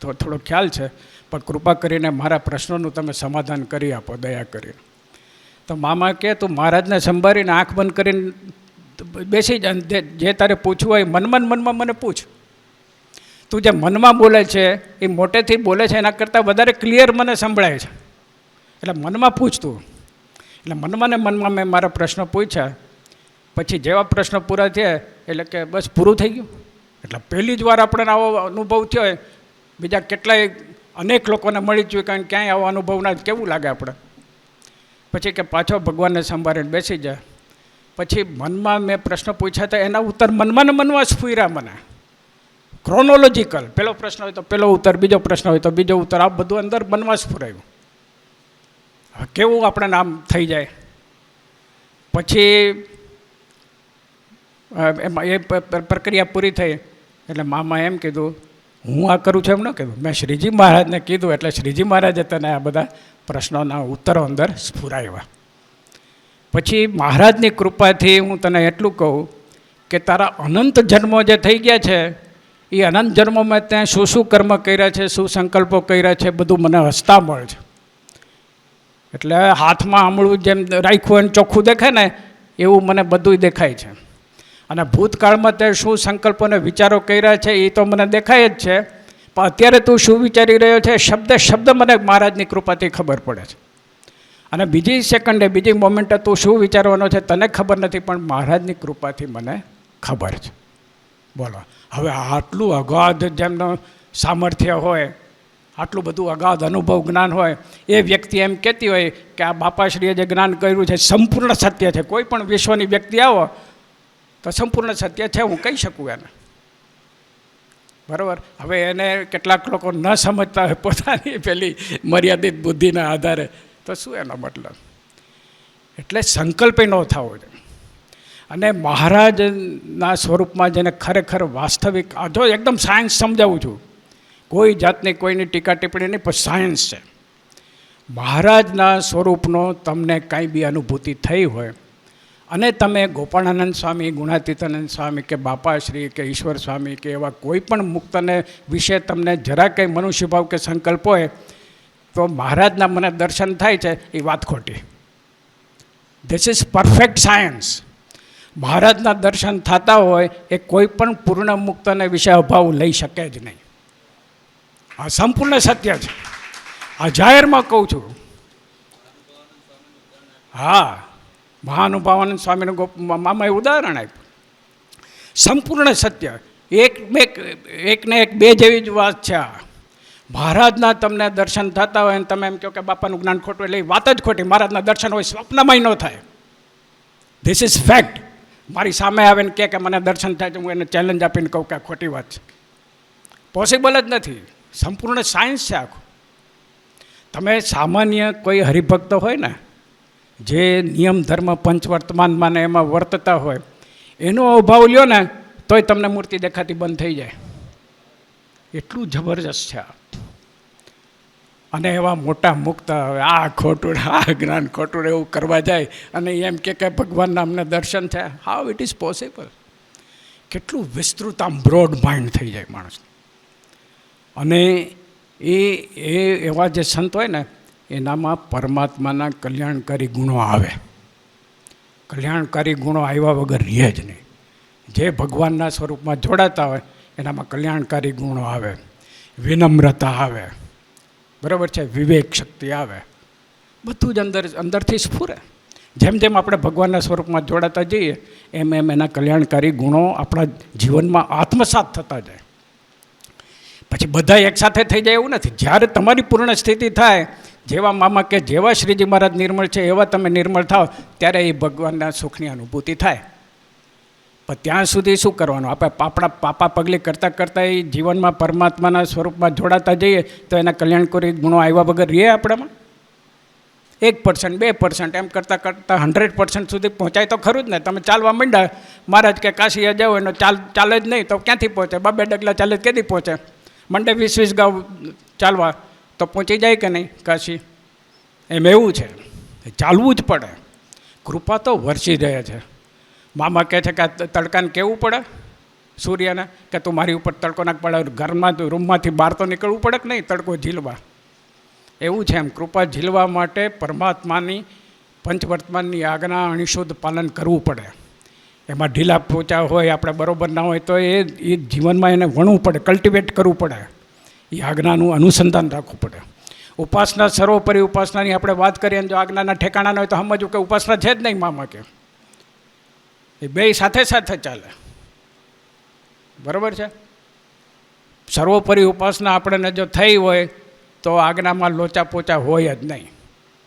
થોડો ખ્યાલ છે, પણ કૃપા કરીને મારા પ્રશ્નોનું તમે સમાધાન કરી આપો દયા કરીને. તો મામા કહે તું મહારાજને સંભાળીને આંખ બંધ કરીને બેસી જા, જે તારે પૂછવું હોય મનમાં મને પૂછ. તું જે મનમાં બોલે છે એ મોટેથી બોલે છે એના કરતાં વધારે ક્લિયર મને સંભળાય છે, એટલે મનમાં પૂછતું. એટલે મનમાં મેં મારા પ્રશ્નો પૂછ્યા. પછી જેવા પ્રશ્નો પૂરા થયા એટલે કે બસ પૂરું થઈ ગયું. એટલે પહેલી જ વાર આપણને આવો અનુભવ થયો હોય, બીજા કેટલાય અનેક લોકોને મળી જ કારણ ક્યાંય આવો અનુભવ ના કેવું લાગે આપણે. પછી કે પાછો ભગવાનને સંભાળીને બેસી જાય. પછી મનમાં મેં પ્રશ્ન પૂછ્યા હતા એના ઉત્તર મનમાં સ્ફુર્યા મને, ક્રોનોલોજીકલ. પહેલો પ્રશ્ન હોય તો પહેલો ઉત્તર, બીજો પ્રશ્ન હોય તો બીજો ઉત્તર, આ બધું અંદર મનમાં સ્ફુરાયું. હવે કેવું આપણે નામ થઈ જાય. પછી એમાં એ પ્રક્રિયા પૂરી થઈ એટલે મામા એમ કીધું હું આ કરું છું એમ ન કીધું, મેં શ્રીજી મહારાજને કીધું એટલે શ્રીજી મહારાજે તને આ બધા પ્રશ્નોના ઉત્તરો અંદર સ્ફુરાવ્યા. પછી મહારાજની કૃપાથી હું તને એટલું કહું કે તારા અનંત જન્મો જે થઈ ગયા છે એ અનંત જન્મોમાં ત્યાં શું કર્મ કર્યા છે, શું સંકલ્પો કર્યા છે, બધું મને હસતા મળે છે. એટલે હાથમાં આમળું જેમ રાખ્યું અને ચોખ્ખું દેખાય ને એવું મને બધું દેખાય છે. અને ભૂતકાળમાં તે શું સંકલ્પોને વિચારો કર્યા છે એ તો મને દેખાય જ છે, પણ અત્યારે તું શું વિચારી રહ્યો છે શબ્દ મને મહારાજની કૃપાથી ખબર પડે છે. અને બીજી સેકન્ડે બીજી મોમેન્ટે તું શું વિચારવાનો છે તને ખબર નથી, પણ મહારાજની કૃપાથી મને ખબર છે. બોલો હવે આટલું અગાધ જેમનો સામર્થ્ય હોય, આટલું બધું અગાધ અનુભવ જ્ઞાન હોય, એ વ્યક્તિ એમ કહેતી હોય કે આ બાપાશ્રીએ જે જ્ઞાન કર્યું છે સંપૂર્ણ સત્ય છે. કોઈ પણ વિશ્વની વ્યક્તિ આવો તો સંપૂર્ણ સત્ય છે હું કહી શકું એને, બરાબર. હવે એને કેટલાક લોકો ન સમજતા હોય પોતાની પેલી મર્યાદિત બુદ્ધિના આધારે, તો શું એનો મતલબ. એટલે સંકલ્પ ન થવો જોઈએ. અને મહારાજના સ્વરૂપમાં જેને ખરેખર વાસ્તવિક, આ જો એકદમ સાયન્સ સમજાવું છું, કોઈ જાતની કોઈની ટીકા ટિપ્પણી નહીં, પણ સાયન્સ છે. મહારાજના સ્વરૂપનો તમને કાંઈ બી અનુભૂતિ થઈ હોય અને તમે ગોપાળાનંદ સ્વામી, ગુણાતીતાનંદ સ્વામી કે બાપાશ્રી કે ઈશ્વર સ્વામી કે એવા કોઈ પણ મુક્તને વિશે તમને જરા કંઈ મનુષ્યભાવ કે સંકલ્પ હોય તો મહારાજના મને દર્શન થાય છે એ વાત ખોટી. This is perfect science. મહારાજના દર્શન થતા હોય એ કોઈ પણ પૂર્ણ મુક્તને વિશે અભાવ લઈ શકે જ નહીં. આ સંપૂર્ણ સત્ય છે. આ જાહેરમાં કહું છું. હા, મહાનુભાવાનંદ સ્વામીનું મામાએ ઉદાહરણ આપ્યું. સંપૂર્ણ સત્ય. એકને એક બે જેવી જ વાત છે. મહારાજના તમને દર્શન થતા હોય અને તમે એમ કહો કે બાપાનું જ્ઞાન ખોટું, એટલે એ વાત જ ખોટી. મહારાજના દર્શન હોય સ્વપ્નમાં ન થાય. This is fact. મારી સામે આવે ને કે મને દર્શન થાય તો હું એને ચેલેન્જ આપીને કહું કે આ ખોટી વાત છે. પોસિબલ જ નથી. સંપૂર્ણ સાયન્સ છે આખું. તમે સામાન્ય કોઈ હરિભક્ત હોય ને, જે નિયમ ધર્મ પંચવર્તમાનમાં ને એમાં વર્તતા હોય, એનો અભાવ લ્યો ને તોય તમને મૂર્તિ દેખાતી બંધ થઈ જાય. એટલું જબરજસ્ત છે. અને એવા મોટા મુક્ત આ ખોટું, આ જ્ઞાન ખોટું એવું કરવા જાય અને એમ કે ભગવાનના અમને દર્શન થયા. How it is possible. કેટલું વિસ્તૃત આમ બ્રોડ માઇન્ડ થઈ જાય માણસ. અને એ એવા જે સંત હોય ને એનામાં પરમાત્માના કલ્યાણકારી ગુણો આવે. કલ્યાણકારી ગુણો આવ્યા વગર રહે જ નહીં. જે ભગવાનના સ્વરૂપમાં જોડાતા હોય એનામાં કલ્યાણકારી ગુણો આવે, વિનમ્રતા આવે, બરાબર છે, વિવેક શક્તિ આવે, બધું જ અંદરથી સ્ફુરે. જેમ જેમ આપણે ભગવાનના સ્વરૂપમાં જોડાતા જઈએ એમ એમ એના કલ્યાણકારી ગુણો આપણા જીવનમાં આત્મસાત થતા જાય. પછી બધા એકસાથે થઈ જાય એવું નથી. જ્યારે તમારી પૂર્ણ સ્થિતિ થાય, જેવા મામા કે જેવા શ્રીજી મહારાજ નિર્મળ છે એવા તમે નિર્મળ થાવ, ત્યારે એ ભગવાનના સુખની અનુભૂતિ થાય. પણ ત્યાં સુધી શું કરવાનું? આપણે આપણા પાપા પગલી કરતાં કરતાં એ જીવનમાં પરમાત્માના સ્વરૂપમાં જોડાતા જઈએ તો એના કલ્યાણકારી ગુણો આવ્યા વગર રહીએ આપણામાં. 1%, 2% એમ કરતાં કરતાં 100% સુધી પહોંચાય તો ખરું જ ને. તમે ચાલવા માંડ્યા, મહારાજ કે કાશીએ જાઓ એનો ચાલે જ નહીં તો ક્યાંથી પહોંચે? 2 ડગલા ચાલે ક્યાંથી પહોંચે? મંડે 20 ગાંવ ચાલવા તો પહોંચી જાય કે નહીં કાશી? એમ એવું છે, ચાલવું જ પડે. કૃપા તો વરસી રહે છે. મામા કહે છે કે આ તડકાને કેવું પડે સૂર્યને કે તું મારી ઉપર તડકો નાખ પડે, ઘરમાં રૂમમાંથી બહાર તો નીકળવું પડે કે નહીં તડકો ઝીલવા. એવું છે એમ કૃપા ઝીલવા માટે પરમાત્માની પંચવર્તમાનની આજ્ઞા અણિશુદ્ધ પાલન કરવું પડે. એમાં ઢીલા પોચા હોય, આપણે બરાબર ના હોય તો એ જીવનમાં એને વણવું પડે, કલ્ટિવેટ કરવું પડે, એ આજ્ઞાનું અનુસંધાન રાખવું પડે. ઉપાસના સર્વોપરી ઉપાસનાની આપણે વાત કરીએ અને જો આજ્ઞાના ઠેકાણા ન હોય તો સમજવું કે ઉપાસના છે જ નહીં મામા કે. એ બે સાથે સાથે ચાલે, બરાબર છે. સર્વોપરી ઉપાસના આપણને જો થઈ હોય તો આજ્ઞામાં લોચા પોચા હોય જ નહીં.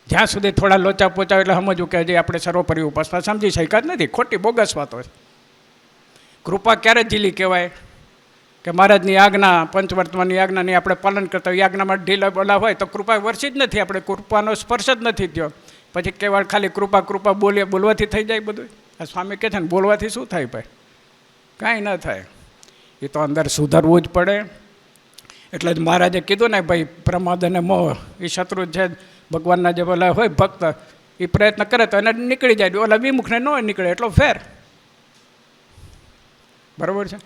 જ્યાં સુધી થોડા લોચા પોચા એટલે સમજવું કે હજી આપણે સર્વોપરી ઉપાસના સમજી શક્યા જ નથી, ખોટી બોગસ વાતો છે. કૃપા ક્યારે ઝીલી કહેવાય કે મહારાજની આજ્ઞા પંચવર્તમાનની આજ્ઞાની આપણે પાલન કરતા હોય, આજ્ઞામાં ઢીલા બોલા હોય તો કૃપા વરસી જ નથી, આપણે કૃપાનો સ્પર્શ જ નથી થયો. પછી કહેવાય ખાલી કૃપા કૃપા બોલવાથી થઈ જાય બધું. આ સ્વામી કહે છે ને બોલવાથી શું થાય ભાઈ, કાંઈ ન થાય. એ તો અંદર સુધારવું જ પડે. એટલે જ મહારાજે કીધું ને ભાઈ પ્રમાદ અને મોહ એ શત્રુ છે. ભગવાનના જે ઓલા હોય ભક્ત એ પ્રયત્ન કરે તો એને નીકળી જાય, ઓલા વિમુખને ન નીકળે એટલો ફેર, બરાબર છે.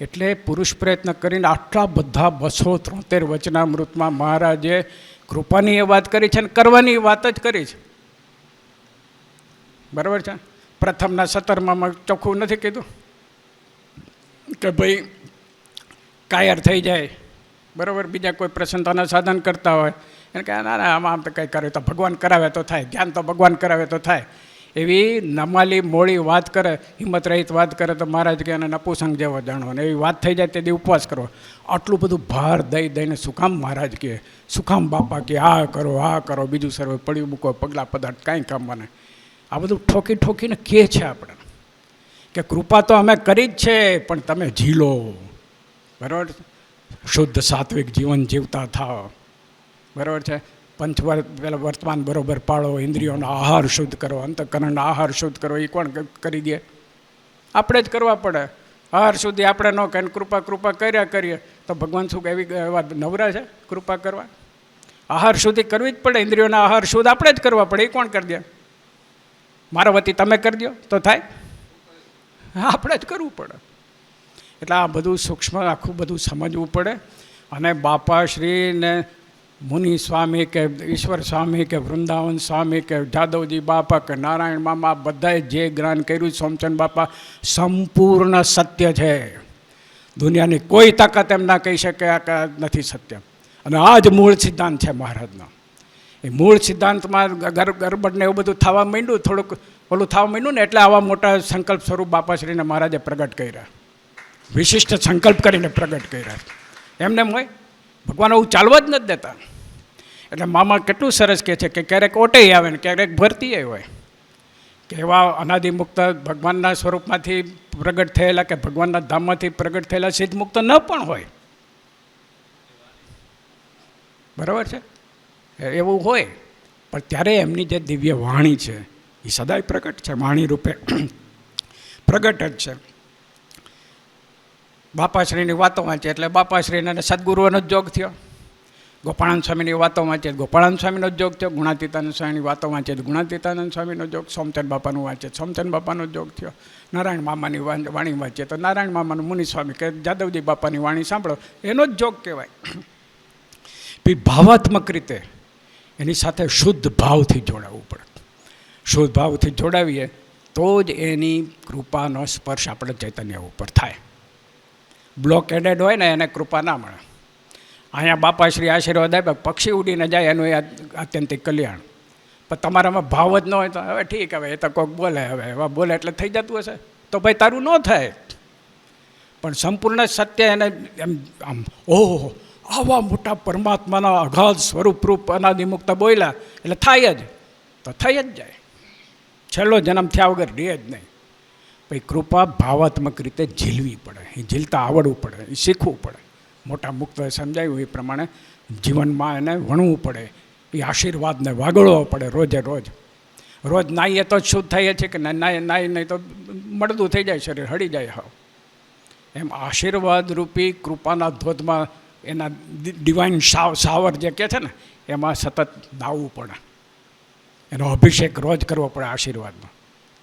એટલે પુરુષ પ્રયત્ન કરીને આટલા બધા 273 વચનામૃતમાં મહારાજે કૃપાની એ વાત કરી છે ને કરવાની વાત જ કરી છે, બરાબર છે. પ્રથમના 17માં ચોખ્ખું નથી કીધું કે ભાઈ કાયર થઈ જાય, બરાબર, બીજા કોઈ પ્રસન્નતાના સાધન કરતા હોય એને કહે ના ના આમાં આમ તો કંઈ કરે તો ભગવાન કરાવે તો થાય, ધ્યાન તો ભગવાન કરાવે તો થાય. એવી નમાલી મોડી વાત કરે, હિંમત રહિત વાત કરે તો મહારાજ કે એને નપુસંગ જેવો જાણો. ને એવી વાત થઈ જાય તે દી ઉપવાસ કરો. આટલું બધું ભાર દઈને શું કામ મહારાજ કહે, શું કામ બાપા કે આ કરો બીજું સર્વે પડ્યું મૂકો પગલાં પદાર્થ કાંઈ કામમાં નહીં. આ બધું ઠોકીને કહે છે આપણે કે કૃપા તો અમે કરી જ છે પણ તમે ઝીલો, બરાબર, શુદ્ધ સાત્વિક જીવન જીવતા થાઓ, બરાબર છે. વર્તમાન બરાબર પાળો, ઇન્દ્રિયોનો આહાર શુદ્ધ કરો, અંતઃકરણનો આહાર શુદ્ધ કરો. એ કોણ કરી દે? આપણે જ કરવા પડે. આહાર સુધી આપણે ન કહીને કૃપા કર્યા કરીએ તો ભગવાન શું એવી એવા નવરા છે કૃપા કરવા? આહાર સુધી કરવી જ પડે, ઇન્દ્રિયોના આહાર શુદ્ધ આપણે જ કરવા પડે. એ કોણ કરી દે? મારા વતી તમે કરી દો તો થાય? આપણે જ કરવું પડે. એટલે આ બધું સૂક્ષ્મ આખું બધું સમજવું પડે. અને બાપાશ્રીને મુનિ સ્વામી કે ઈશ્વર સ્વામી કે વૃંદાવન સ્વામી કે જાદવજી બાપા કે નારાયણ મામા બધાએ જે જ્ઞાન કર્યું સોમચંદ બાપા સંપૂર્ણ સત્ય છે. દુનિયાની કોઈ તાકાત એમ ના કહી શકે આ નથી સત્ય. અને આ જ મૂળ સિદ્ધાંત છે મહારાજનો. એ મૂળ સિદ્ધાંતમાં ગરબડને એવું બધું થવા માંડ્યું, થોડુંક ઓલું થવા માંડ્યું ને એટલે આવા મોટા સંકલ્પ સ્વરૂપ બાપાશ્રીને મહારાજે પ્રગટ કર્યા, વિશિષ્ટ સંકલ્પ કરીને પ્રગટ કર્યા. એમને હોય ભગવાન આવું ચાલવા જ નથી દેતા. એટલે મામા કેટલું સરસ કહે છે કે ક્યારેક ઓટે આવે ને ક્યારેક ભરતી હોય કે એવા અનાદિમુક્ત ભગવાનના સ્વરૂપમાંથી પ્રગટ થયેલા કે ભગવાનના ધામમાંથી પ્રગટ થયેલા સિદ્ધ મુક્ત ન પણ હોય, બરાબર છે. એવું હોય પણ ત્યારે એમની જે દિવ્ય વાણી છે એ સદાય પ્રગટ છે, વાણી રૂપે પ્રગટ જ છે. બાપાશ્રીની વાતો વાંચે એટલે બાપાશ્રીને સદગુરુઓનો જ જોગ થયો. ગોપાળાનંદ સ્વામીની વાતો વાંચે ગોપાળાનંદ સ્વામીનો જ જોગ થયો. ગુણાતીતાનંદ સ્વામીની વાતો વાંચે ગુણાતીતાનંદ સ્વામીનો જોગ. સોમચંદ બાપાનું વાંચે સોમચંદ બાપાનો જોગ થયો. નારાયણ મામાની વાણી વાંચે તો નારાયણ મામાનું મુનિ સ્વામી કે જાદવજી બાપાની વાણી સાંભળો એનો જ જોગ કહેવાય. ભાવાત્મક રીતે એની સાથે શુદ્ધ ભાવથી જોડાવવું પડે. શુદ્ધ ભાવથી જોડાવીએ તો જ એની કૃપાનો સ્પર્શ આપણે ચૈતન્ય ઉપર થાય. બ્લોકેડેડ હોય ને એને કૃપા ના મળે. અહીંયા બાપાશ્રી આશીર્વાદ આપે, પક્ષી ઉડીને જાય એનું એ આત્યંતિક કલ્યાણ. પણ તમારામાં ભાવ જ ન હોય તો હવે ઠીક, હવે એ તો કોઈક બોલે, હવે એવા બોલે એટલે થઈ જતું હશે તો ભાઈ તારું ન થાય. પણ સંપૂર્ણ સત્ય એને એમ આમ ઓહો આવા મોટા પરમાત્માના અગાધ સ્વરૂપરૂપ અનાદિમુક્ત બોલ્યા એટલે થાય જ, તો થઈ જ જાય. છેલ્લો જન્મ થયા વગર રહે જ નહીં. પછી કૃપા ભાવાત્મક રીતે ઝીલવી પડે, એ ઝીલતા આવડવું પડે, એ શીખવું પડે. મોટા મુક્તોએ સમજાવ્યું એ પ્રમાણે જીવનમાં એને વણવું પડે. એ આશીર્વાદને વાગળવો પડે રોજે રોજ. રોજ નાહીએ તો જ શુદ્ધ થઈએ છીએ કે નાહી નહીં તો મળદું થઈ જાય, શરીર હળી જાય. હાવ એમ આશીર્વાદ રૂપી કૃપાના ધોધમાં એના ડિવાઇન શાવર જે કહે છે ને એમાં સતત નાહવું પડે. એનો અભિષેક રોજ કરવો પડે આશીર્વાદનો.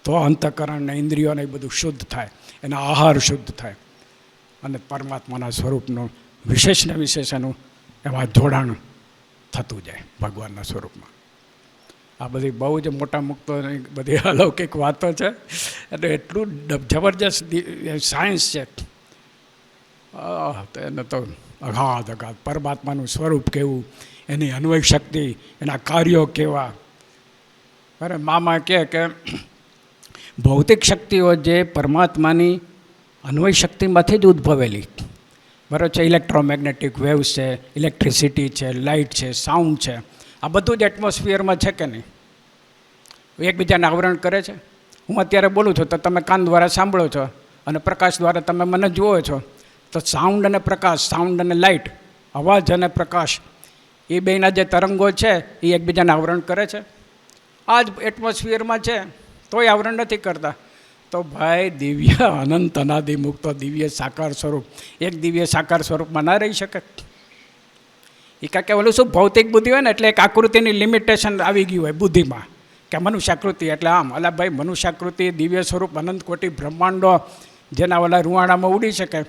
તો અંતઃકરણ ને ઇન્દ્રિયોને એ બધું શુદ્ધ થાય, એના આહાર શુદ્ધ થાય અને પરમાત્માના સ્વરૂપનું વિશેષ ને વિશેષ એનું એમાં જોડાણ થતું જાય ભગવાનના સ્વરૂપમાં. આ બધી બહુ જ મોટા મુક્તો બધી અલૌકિક વાતો છે એટલે એટલું જબરજસ્ત સાયન્સ છે. તો એને તો અગાધ પરમાત્માનું સ્વરૂપ કેવું, એની અન્વય શક્તિ, એના કાર્યો કેવા. અરે મામા કહે કે ભૌતિક શક્તિઓ જે પરમાત્માની અન્વય શક્તિમાંથી જ ઉદ્ભવેલી, બરાબર છે. ઇલેક્ટ્રોમેગ્નેટિક વેવ્સ છે, ઇલેક્ટ્રિસિટી છે, લાઇટ છે, સાઉન્ડ છે, આ બધું જ એટમોસ્ફિયરમાં છે કે નહીં, એકબીજાને આવરણ કરે છે. હું અત્યારે બોલું છું તો તમે કાન દ્વારા સાંભળો છો અને પ્રકાશ દ્વારા તમે મને જુઓ છો. તો સાઉન્ડ અને પ્રકાશ, સાઉન્ડ અને લાઇટ, અવાજ અને પ્રકાશ, એ બેના જે તરંગો છે એ એકબીજાને આવરણ કરે છે. આ જ એટમોસ્ફિયરમાં છે તોય આવરણ નથી કરતા. તો ભાઈ દિવ્ય અનંત અનાદિ મુક્ત દિવ્ય સાકાર સ્વરૂપ એક દિવ્ય સાકાર સ્વરૂપમાં ના રહી શકે. એ કાંઈ કે ઓલું શું ભૌતિક બુદ્ધિ હોય ને એટલે એક આકૃતિની લિમિટેશન આવી ગયું હોય બુદ્ધિમાં કે મનુષ્યાકૃતિ એટલે આમ. અલા ભાઈ, મનુષ્યાકૃતિ દિવ્ય સ્વરૂપ અનંત કોટી બ્રહ્માંડો જેના ઓલા રૂવાણામાં ઉડી શકે.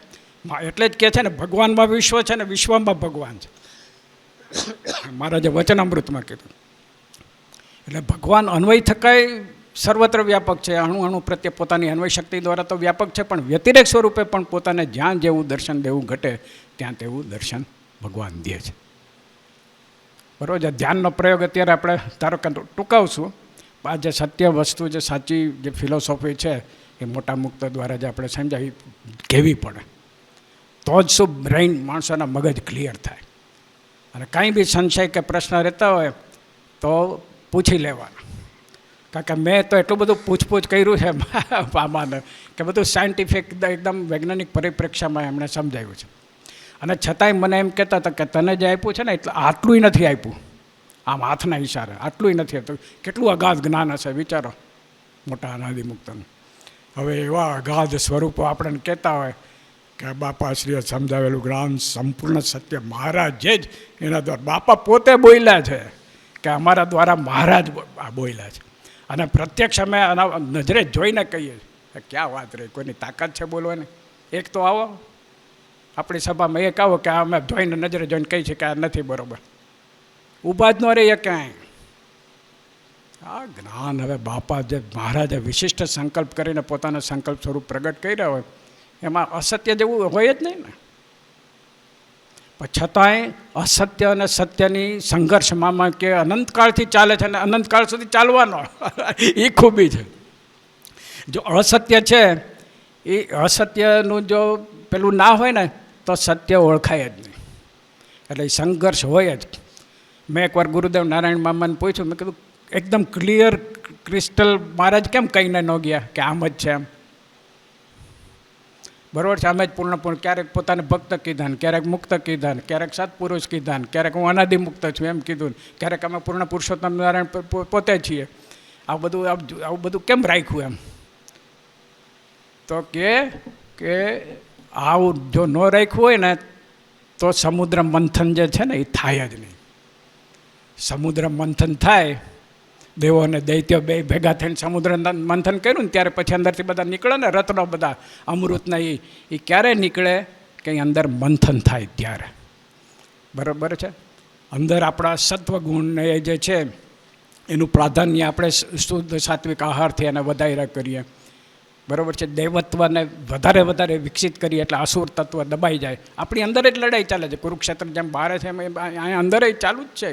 એટલે જ કહે છે ને ભગવાનમાં વિશ્વ છે ને વિશ્વમાં ભગવાન છે. મારા જે વચનામૃતમાં કીધું એટલે ભગવાન અન્વય થકાય સર્વત્ર વ્યાપક છે. અણુ અણુ પ્રત્યે પોતાની અન્વય શક્તિ દ્વારા તો વ્યાપક છે, પણ વ્યતિરેક સ્વરૂપે પણ પોતાને જ્યાં જેવું દર્શન દેવું ઘટે ત્યાં તેવું દર્શન ભગવાન દે છે. બરાબર છે. ધ્યાનનો પ્રયોગ અત્યારે આપણે ધારો કે ટૂંકાવશું. આ જે સત્ય વસ્તુ, જે સાચી જે ફિલોસોફી છે એ મોટા મુક્ત દ્વારા જે આપણે સમજાવી કહેવી પડે તો જ શું બ્રેઇન, માણસોના મગજ ક્લિયર થાય. અને કાંઈ બી સંશય કે પ્રશ્ન રહેતા હોય તો પૂછી લેવાના. કારણ કે મેં તો એટલું બધું પૂછપૂછ કર્યું છે પામાને કે બધું સાયન્ટિફિક એકદમ વૈજ્ઞાનિક પરિપ્રેક્ષ્યમાં એમણે સમજાવ્યું છે. અને છતાંય મને એમ કહેતા હતા કે તને જે આપ્યું છે ને એટલે આટલું નથી આપ્યું, આમ હાથના ઇશારે આટલું નથી આપ્યું. કેટલું અગાધ જ્ઞાન હશે વિચારો મોટા અનાદિમુક્તનું. હવે એવા અગાધ સ્વરૂપો આપણને કહેતા હોય કે બાપાશ્રીએ સમજાવેલું જ્ઞાન સંપૂર્ણ સત્ય મહારાજે જ એના દ્વારા, બાપા પોતે બોલ્યા છે કે અમારા દ્વારા મહારાજ બોલ્યા છે. અને પ્રત્યક્ષ અમે નજરે જોઈને કહીએ કે ક્યાં વાત રહી, કોઈની તાકાત છે બોલવાની. એક તો આવો આપણી સભામાં, એક આવો કે અમે જોઈને નજરે જોઈને કહી છે કે આ નથી બરાબર, ઊભા જ ન રહીએ ક્યાંય. આ જ્ઞાન હવે બાપા જે મહારાજે વિશિષ્ટ સંકલ્પ કરીને પોતાના સંકલ્પ સ્વરૂપ પ્રગટ કર્યા હોય એમાં અસત્ય જેવું હોય જ નહીં ને. પણ છતાંય અસત્ય અને સત્યની સંઘર્ષમાં કે અનંતકાળથી ચાલે છે અને અનંતકાળ સુધી ચાલવાનો એ ખૂબી છે. જો અસત્ય છે એ અસત્યનું જો પેલું ના હોય ને તો સત્ય ઓળખાય જ નહીં. એટલે એ સંઘર્ષ હોય જ. મેં એકવાર ગુરુદેવ નારાયણ મામાને પૂછ્યું, મેં કીધું એકદમ ક્લિયર ક્રિસ્ટલ મહારાજ કેમ કહીને ન ગયા કે આમ જ છે એમ? બરાબર છે, અમે જ પૂર્ણપૂર્ણ ક્યારેક પોતાને ભક્ત કીધા ને, ક્યારેક મુક્ત કીધા ને, ક્યારેક સત્પુરુષ કીધા ને, ક્યારેક હું અનાદિમુક્ત છું એમ કીધું ને, ક્યારેક અમે પૂર્ણ પુરુષોત્તમ નારાયણ પોતે છીએ. આવું બધું કેમ રાખ્યું એમ? તો કે આવું જો ન રાખ્યું હોય ને તો સમુદ્ર મંથન જે છે ને એ થાય જ નહીં. સમુદ્ર મંથન થાય, દેવો અને દૈત્ય બે ભેગા થઈને સમુદ્ર મંથન કર્યું ને ત્યારે પછી અંદરથી બધા નીકળે ને રત્નો બધા અમૃતના, એ ક્યારે નીકળે કે અંદર મંથન થાય ત્યારે. બરાબર છે. અંદર આપણા સત્વગુણને એ જે છે એનું પ્રાધાન્ય આપણે શુદ્ધ સાત્વિક આહારથી એને વધાર્યા કરીએ. બરાબર છે. દૈવત્વને વધારે વિકસિત કરીએ એટલે અસુર તત્વ દબાઈ જાય. આપણી અંદર જ લડાઈ ચાલે છે. કુરુક્ષેત્ર જેમ બહાર છે એમ અહીંયા અંદર ચાલુ જ છે.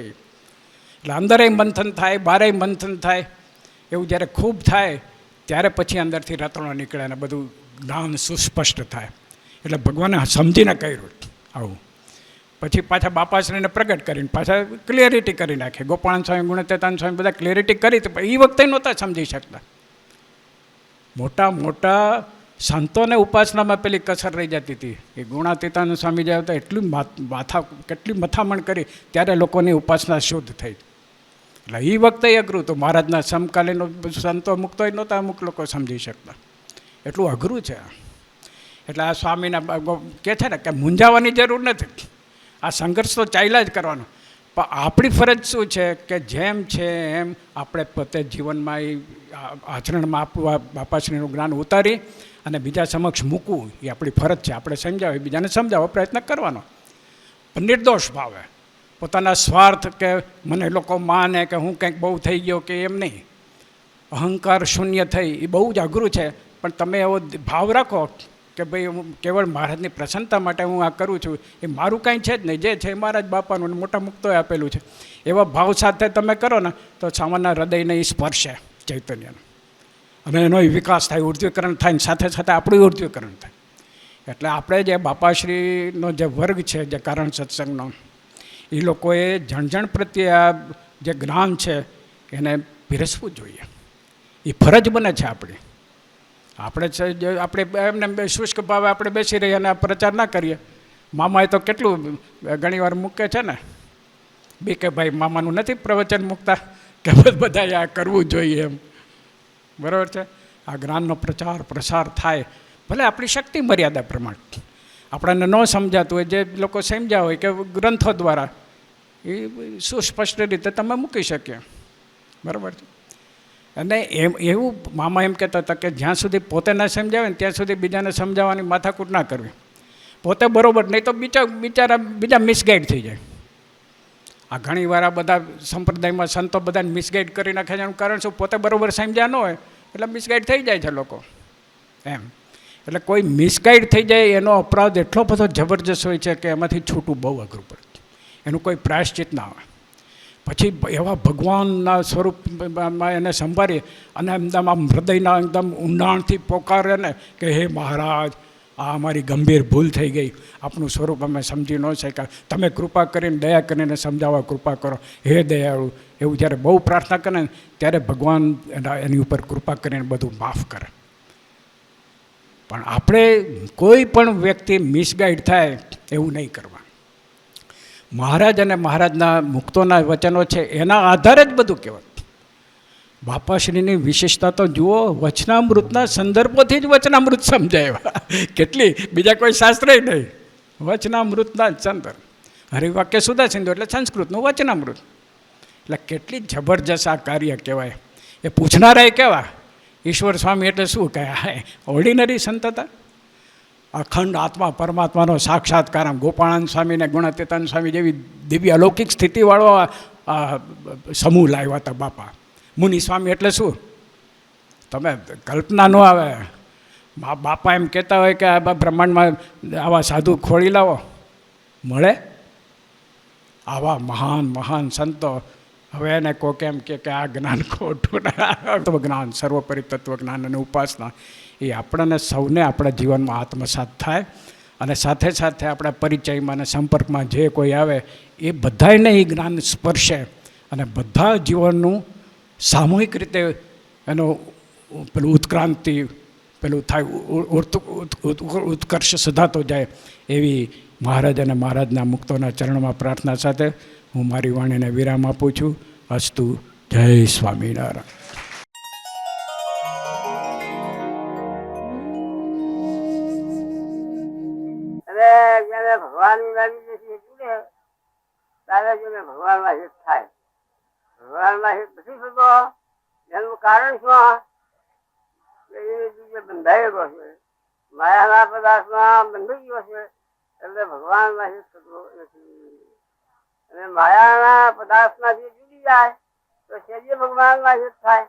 એટલે અંદરે મંથન થાય, બારે મંથન થાય. એવું જ્યારે ખૂબ થાય ત્યારે પછી અંદરથી રત્નો નીકળે અને બધું જ્ઞાન સુસ્પષ્ટ થાય. એટલે ભગવાને સમજીને કર્યું આવું. પછી પાછા બાપાશ્રીને પ્રગટ કરીને પાછા ક્લિયરિટી કરી નાખે. ગોપાળન સ્વામી, ગુણતીતાન સ્વામી બધા ક્લિયરિટી કરી તો એ વખતે નહોતા સમજી શકતા. મોટા સંતોને ઉપાસનામાં પેલી કસર રહી જતી હતી. એ ગુણાતીતાન સ્વામી જે હતા એટલું કેટલી મથામણ કરી ત્યારે લોકોની ઉપાસના શુદ્ધ થઈ. એટલે એ વખતે અઘરું હતું. મહારાજના સમકાલીન સંતો મુક્તો નહોતા અમુક લોકો સમજી શકતા. એટલું અઘરું છે. એટલે આ સ્વામીના કહે છે ને કે મૂંઝાવાની જરૂર નથી. આ સંઘર્ષ તો ચાલ્યા જ કરવાનો. પણ આપણી ફરજ શું છે કે જેમ છે એમ આપણે પોતે જીવનમાં એ આચરણમાં આપવું, આ બાપાશ્રીનું જ્ઞાન ઉતારી અને બીજા સમક્ષ મૂકવું એ આપણી ફરજ છે. આપણે સમજાવીએ, બીજાને સમજાવવા પ્રયત્ન કરવાનો, પણ નિર્દોષ ભાવે. પોતાના સ્વાર્થ કે મને લોકો માને કે હું કંઈક બહુ થઈ ગયો કે એમ નહીં. અહંકાર શૂન્ય થઈ એ બહુ જ અઘરું છે, પણ તમે એવો ભાવ રાખો કે ભાઈ હું કેવળ મહારાજની પ્રસન્નતા માટે હું આ કરું છું, એ મારું કાંઈ છે જ નહીં, જે છે મહારાજ બાપાનું મોટા મુક્તોએ આપેલું છે. એવા ભાવ સાથે તમે કરો ને તો સામાન્ય હૃદયને એ સ્પર્શે ચૈતન્યનો, અને એનો વિકાસ થાય, ઉર્ધ્વીકરણ થાય, સાથે સાથે આપણું ઉર્ધ્વીકરણ થાય. એટલે આપણે જે બાપાશ્રીનો જે વર્ગ છે, જે કારણ સત્સંગનો, એ લોકોએ જણ પ્રત્યે આ જે જ્ઞાન છે એને પીરસવું જોઈએ. એ ફરજ બને છે આપણી. આપણે એમને શુષ્ક ભાવે આપણે બેસી રહીએ અને પ્રચાર ના કરીએ. મામાએ તો કેટલું ઘણીવાર મૂકે છે ને, બી કે ભાઈ મામાનું નથી પ્રવચન મૂકતા કે બધાએ આ કરવું જોઈએ એમ, બરાબર છે. આ જ્ઞાનનો પ્રચાર પ્રસાર થાય, ભલે આપણી શક્તિ મર્યાદા પ્રમાણે. આપણને ન સમજાતું હોય, જે લોકો સમજ્યા હોય કે ગ્રંથો દ્વારા, એ સુસ્પષ્ટ રીતે તમે મૂકી શકીએ, બરાબર છે. અને એવું મામા એમ કહેતા હતા કે જ્યાં સુધી પોતે ના સમજાવે ને ત્યાં સુધી બીજાને સમજાવવાની માથાકૂટ ના કરવી. પોતે બરાબર નહીં તો બીજા મિસગાઈડ થઈ જાય. આ ઘણી વાર આ બધા સંપ્રદાયમાં સંતો બધાને મિસગાઈડ કરી નાખે છે. એનું કારણ શું? પોતે બરાબર સમજ્યા ન હોય એટલે મિસગાઈડ થઈ જાય છે લોકો એમ. એટલે કોઈ મિસગાઈડ થઈ જાય એનો અપરાધ એટલો બધો જબરજસ્ત હોય છે કે એમાંથી છૂટવું બહુ અઘરું પડે. એનું કોઈ પ્રાયશ્ચિત ના હોય. પછી એવા ભગવાનના સ્વરૂપમાં એને સંભાળીએ અને એકદમ આમ હૃદયના એકદમ ઊંડાણથી પોકારે ને કે હે મહારાજ, આ અમારી ગંભીર ભૂલ થઈ ગઈ, આપણું સ્વરૂપ અમે સમજી ન શક્યા, તમે કૃપા કરીને દયા કરીને સમજાવવા કૃપા કરો, હે દયાળુ. એવું જ્યારે બહુ પ્રાર્થના કરે ને ત્યારે ભગવાન એની ઉપર કૃપા કરીને બધું માફ કરે. પણ આપણે કોઈ પણ વ્યક્તિ મિસગાઈડ થાય એવું નહીં કરવા. મહારાજ અને મહારાજના મુક્તોના વચનો છે એના આધારે જ બધું કહેવાય. બાપાશ્રીની વિશેષતા તો જુઓ, વચનામૃતના સંદર્ભોથી જ વચનામૃત સમજાય. કેટલી, બીજા કોઈ શાસ્ત્ર નહીં, વચનામૃતના જ સંદર્ભ. હરિવાક્ય સુધા સિંધુ એટલે સંસ્કૃતનું વચનામૃત. એટલે કેટલી જબરજસ્ત આ કાર્ય કહેવાય. એ પૂછનારા કેવા, ઈશ્વર સ્વામી એટલે શું કહે? ઓર્ડિનરી સંત હતા. અખંડ આત્મા પરમાત્માનો સાક્ષાત્કાર. ગોપાળાનંદ સ્વામી ને ગુણાતીતાનંદ સ્વામી જેવી દિવ્ય અલૌકિક સ્થિતિવાળો સમૂહ લાવ્યા હતા બાપા. મુનિ સ્વામી એટલે શું તમે કલ્પના ન આવે. બાપા એમ કહેતા હોય કે આ બ્રહ્માંડમાં આવા સાધુ ખોળી લાવો, મળે આવા મહાન મહાન સંતો. હવે એને કોક એમ કે આ જ્ઞાન ખોટું, તત્વજ્ઞાન, સર્વોપરી તત્વજ્ઞાન અને ઉપાસના એ આપણને સૌને આપણા જીવનમાં આત્મસાત થાય. અને સાથે સાથે આપણા પરિચયમાં અને સંપર્કમાં જે કોઈ આવે એ બધાને એ જ્ઞાન સ્પર્શે અને બધા જીવનનું સામૂહિક રીતે એનો પેલું ઉત્ક્રાંતિ પેલું થાય, ઉત્કર્ષ સધાતો જાય. એવી મહારાજ અને મહારાજના મુક્તોના ચરણમાં પ્રાર્થના સાથે હું મારી વાણીને વિરામ આપું છું. અસ્તુ. જય સ્વામિનારાયણ. ભગવાનની લાગી જશે એટલે તારે જોડે ભગવાનમાં હિત થાય. ભગવાનમાં હિત નથી થતો એનું કારણ શું? બંધાયેલો છે, માયાના પદાર્થમાં બંધાઈ ગયો છે, એટલે ભગવાનમાં હિત થતો નથી. અને માયાના પદાર્થમાં જે જુદી જાય તો સેજે ભગવાનમાં હિત થાય.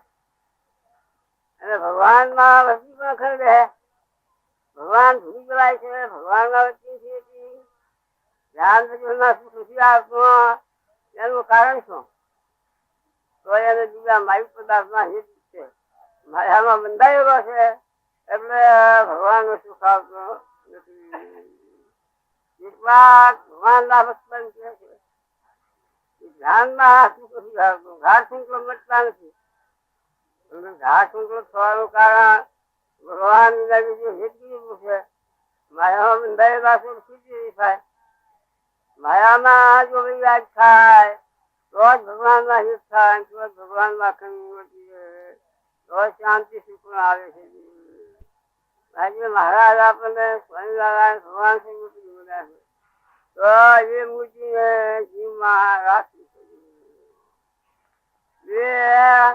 અને ભગવાનમાં વસ્તી પણ ખરી રહે. ભગવાન ભૂલી જવાય છે, ભગવાનમાં વચ્ચે છે. ધ્યાન નથી આવતું એનું કારણ શું? તો એને બીજા માયુ પદાર્થમાં હિત છે, માયામાં બંધાયેલો છે, એટલે ભગવાન નું સુખ આવતું નથી. ભગવાનના ભક્ત છે, ધ્યાનમાં સુખ નથી આવતું. ઘાટ શૃંખલો મટતા નથી. ઘાટ શૃંખલો થવાનું કારણ ભગવાન જે હિત કીધું છે, માયામાં બંધાયેલા છે, સ્થિતિ થાય. માયામાં જો યાદ થાય તો જ ભગવાનમાં હિત થાય, તો જ ભગવાનમાં ખરી તો શાંતિ સુખ આવે છે. આજે મહારાજ આપણને સ્વામિનારાયણ ભગવાન થી મૂર્તિ બોલ્યા છે, તો એ મૂર્તિને જીવમાં રાખી. મહારાજ